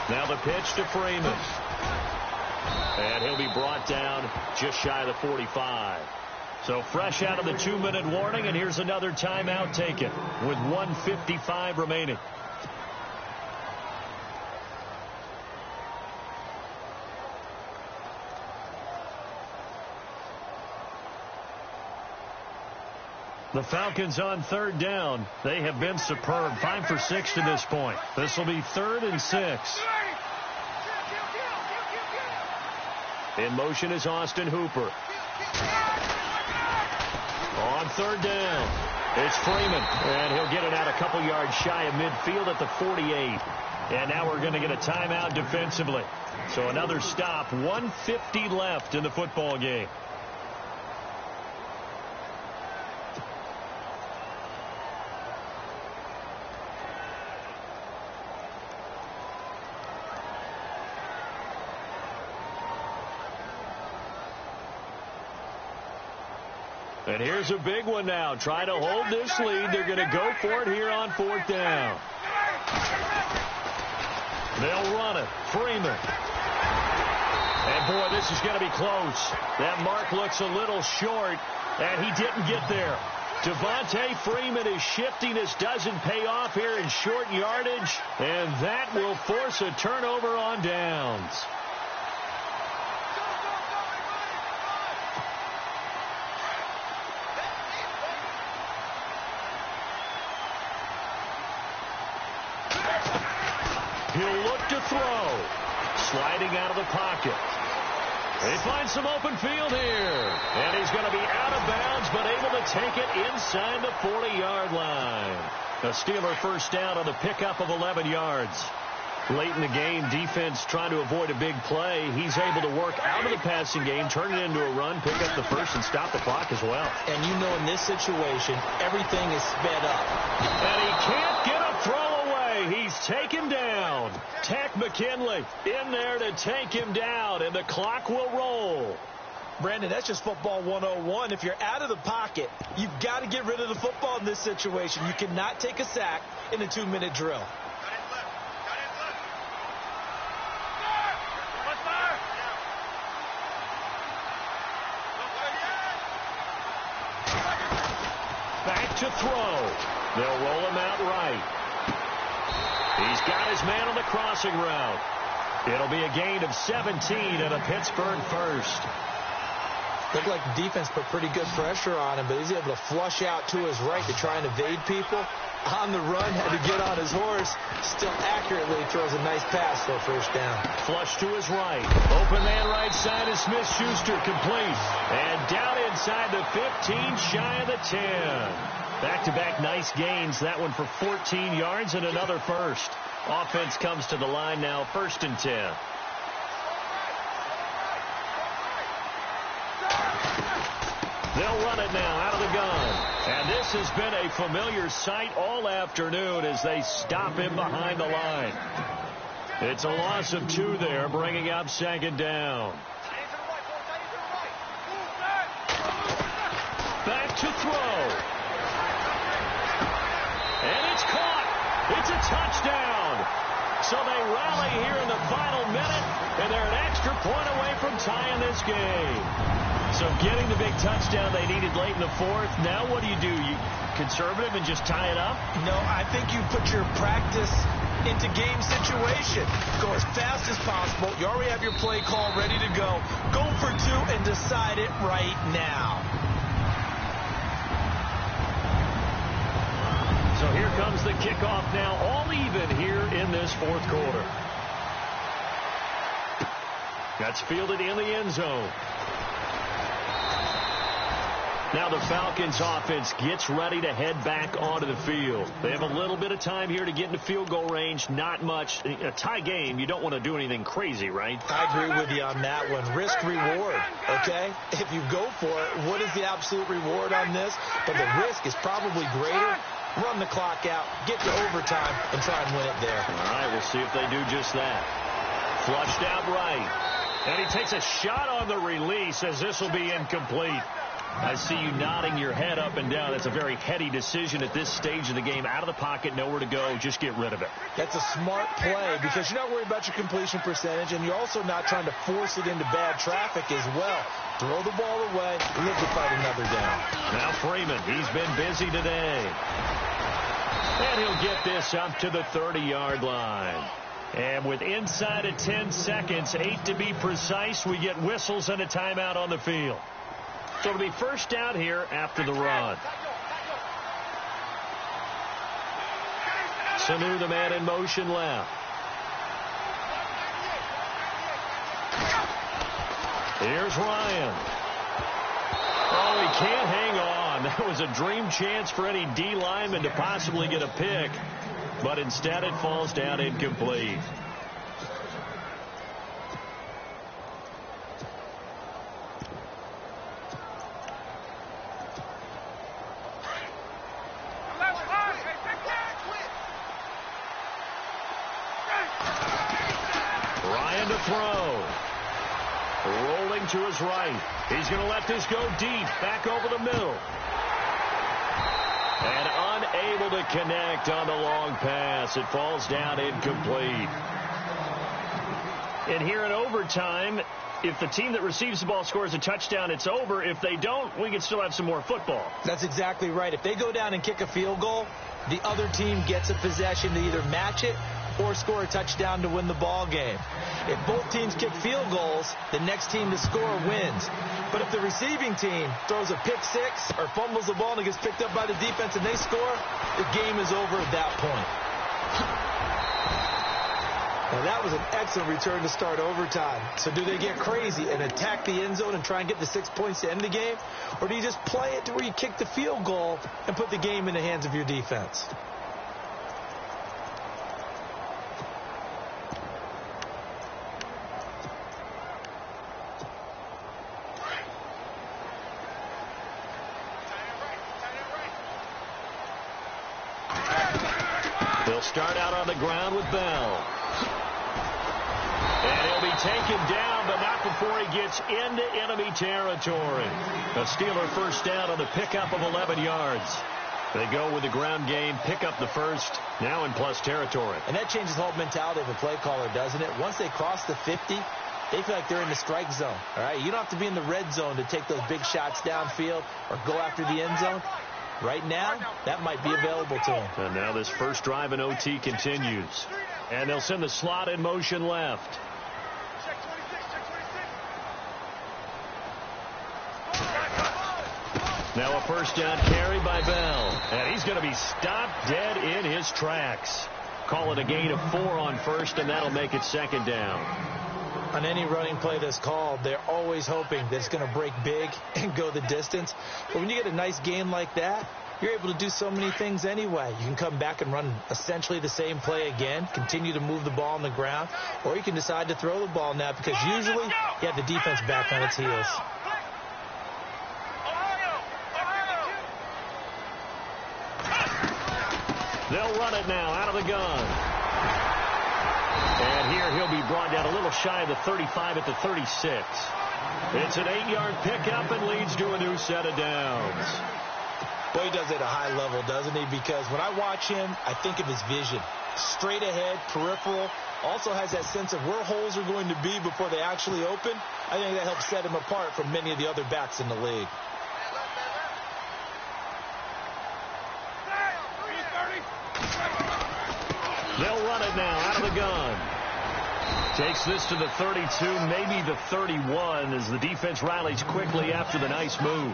Now the pitch to Freeman. And he'll be brought down just shy of the 45. So fresh out of the 2-minute warning, and here's another timeout taken with 1:55 remaining. The Falcons on third down. They have been superb. 5 for 6 to this point. This will be 3rd and 6. In motion is Austin Hooper. On third down, it's Freeman. And he'll get it out a couple yards shy of midfield at the 48. And now we're going to get a timeout defensively. So another stop. 1:50 left in the football game. And here's a big one now. Trying to hold this lead. They're going to go for it here on 4th down. They'll run it. Freeman. And, boy, this is going to be close. That mark looks a little short, and he didn't get there. Devontae Freeman is shifting. This doesn't pay off here in short yardage, and that will force a turnover on downs. He'll look to throw. Sliding out of the pocket. They find some open field here. And he's going to be out of bounds, but able to take it inside the 40-yard line. A Steeler first down on the pickup of 11 yards. Late in the game, defense trying to avoid a big play. He's able to work out of the passing game, turn it into a run, pick up the first, and stop the clock as well. And you know in this situation, everything is sped up. And he can't get a throw away. He's taken down. Takk McKinley in there to take him down, and the clock will roll. Brandon, that's just football 101. If you're out of the pocket, you've got to get rid of the football in this situation. You cannot take a sack in a 2-minute drill. Back to throw. They'll roll him out right. He's got his man on the crossing route. It'll be a gain of 17 and a Pittsburgh first. Looked like the defense put pretty good pressure on him, but he's able to flush out to his right to try and evade people. On the run, had to get on his horse. Still accurately throws a nice pass for a first down. Flush to his right. Open man right side is Smith-Schuster, complete. And down inside the 15, shy of the 10. Back-to-back nice gains. That one for 14 yards and another first. Offense comes to the line now, 1st and 10. They'll run it now out of the gun. And this has been a familiar sight all afternoon as they stop him behind the line. It's a loss of 2 there, bringing up 2nd down. Back to throw. And it's caught. It's a touchdown. So they rally here in the final minute, and they're an extra point away from tying this game. So getting the big touchdown they needed late in the 4th. Now what do? You conservative and just tie it up? No, I think you put your practice into game situation. Go as fast as possible. You already have your play call ready to go. Go for 2 and decide it right now. So here comes the kickoff now, all even here in this 4th quarter. That's fielded in the end zone. Now the Falcons offense gets ready to head back onto the field. They have a little bit of time here to get into field goal range. Not much. A tie game, you don't want to do anything crazy, right? I agree with you on that one. Risk reward, okay? If you go for it, what is the absolute reward on this? But the risk is probably greater. Run the clock out, get to overtime, and try and win it there. All right, we'll see if they do just that. Flushed out right. And he takes a shot on the release as this will be incomplete. I see you nodding your head up and down. That's a very heady decision at this stage of the game. Out of the pocket, nowhere to go. Just get rid of it. That's a smart play because you're not worried about your completion percentage, and you're also not trying to force it into bad traffic as well. Throw the ball away, live to fight another down. Now Freeman, he's been busy today. And he'll get this up to the 30-yard line. And with inside of 10 seconds, 8 to be precise, we get whistles and a timeout on the field. So it'll be first down here after the run. Sanu, the man in motion left. Here's Ryan. Oh, he can't hang on. That was a dream chance for any D lineman to possibly get a pick. But instead it falls down incomplete. Ryan to throw. Rolling to his right. He's going to let this go deep. Back over the middle. And unable to connect on the long pass. It falls down incomplete. And here in overtime, if the team that receives the ball scores a touchdown, it's over. If they don't, we can still have some more football. That's exactly right. If they go down and kick a field goal, the other team gets a possession to either match it or score a touchdown to win the ball game. If both teams kick field goals, the next team to score wins. But if the receiving team throws a pick six or fumbles the ball and it gets picked up by the defense and they score, the game is over at that point. Now that was an excellent return to start overtime. So do they get crazy and attack the end zone and try and get the 6 points to end the game? Or do you just play it to where you kick the field goal and put the game in the hands of your defense? Start out on the ground with Bell. And he'll be taken down, but not before he gets into enemy territory. A Steeler first down on the pickup of 11 yards. They go with the ground game, pick up the first, now in plus territory. And that changes the whole mentality of a play caller, doesn't it? Once they cross the 50, they feel like they're in the strike zone. All right, you don't have to be in the red zone to take those big shots downfield or go after the end zone. Right now, that might be available to him. And now this first drive in OT continues. And they'll send the slot in motion left. Now a first down carry by Bell. And he's going to be stopped dead in his tracks. Call it a gain of 4 on first, and that'll make it second down. On any running play that's called, they're always hoping that it's going to break big and go the distance. But when you get a nice gain like that, you're able to do so many things anyway. You can come back and run essentially the same play again, continue to move the ball on the ground, or you can decide to throw the ball now because usually you have the defense back on its heels. They'll run it now out of the gun. And here he'll be brought down a little shy of the 35 at the 36. It's an 8-yard pickup and leads to a new set of downs. Well, he does it at a high level, doesn't he? Because when I watch him, I think of his vision. Straight ahead, peripheral. Also has that sense of where holes are going to be before they actually open. I think that helps set him apart from many of the other backs in the league. They'll run it now out of the gun. Takes this to the 32, maybe the 31, as the defense rallies quickly after the nice move.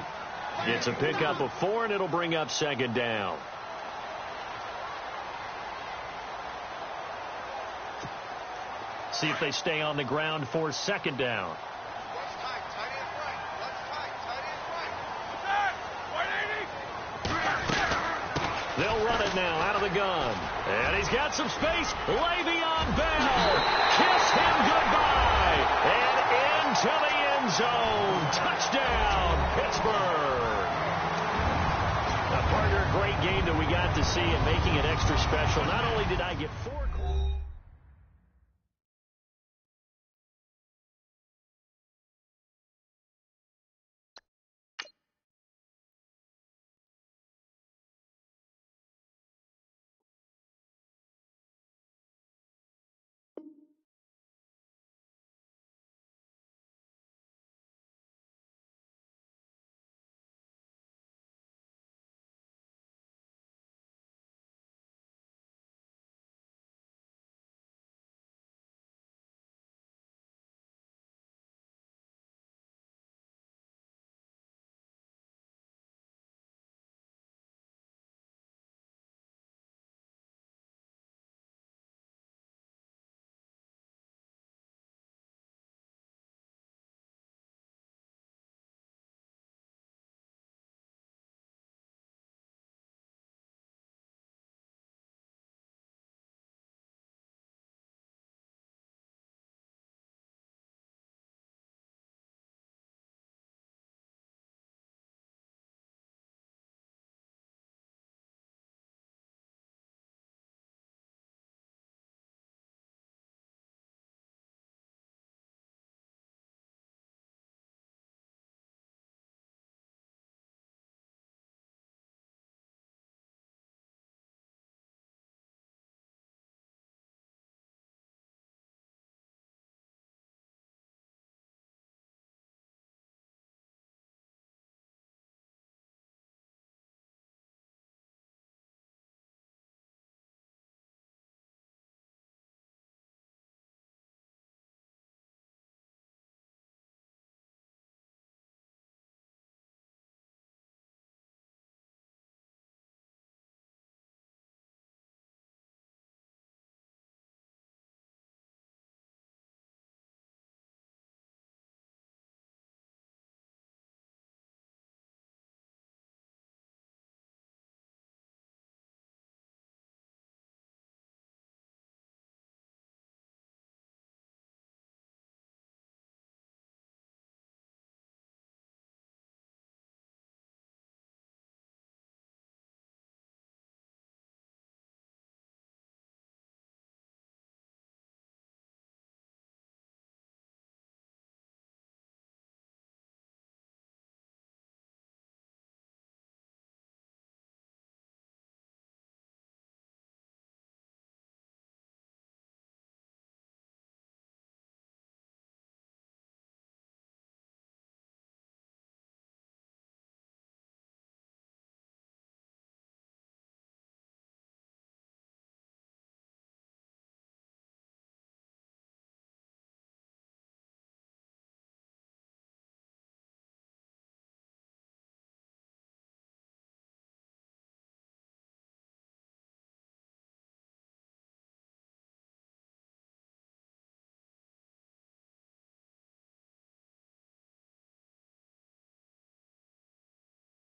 It's a pickup of 4, and it'll bring up second down. See if they stay on the ground for second down. They'll run it now out of the gun. And he's got some space. Le'Veon Bell. Kiss him goodbye. And into the end zone. Touchdown, Pittsburgh. Now, partner, a great game that we got to see and making it extra special. Not only did I get 4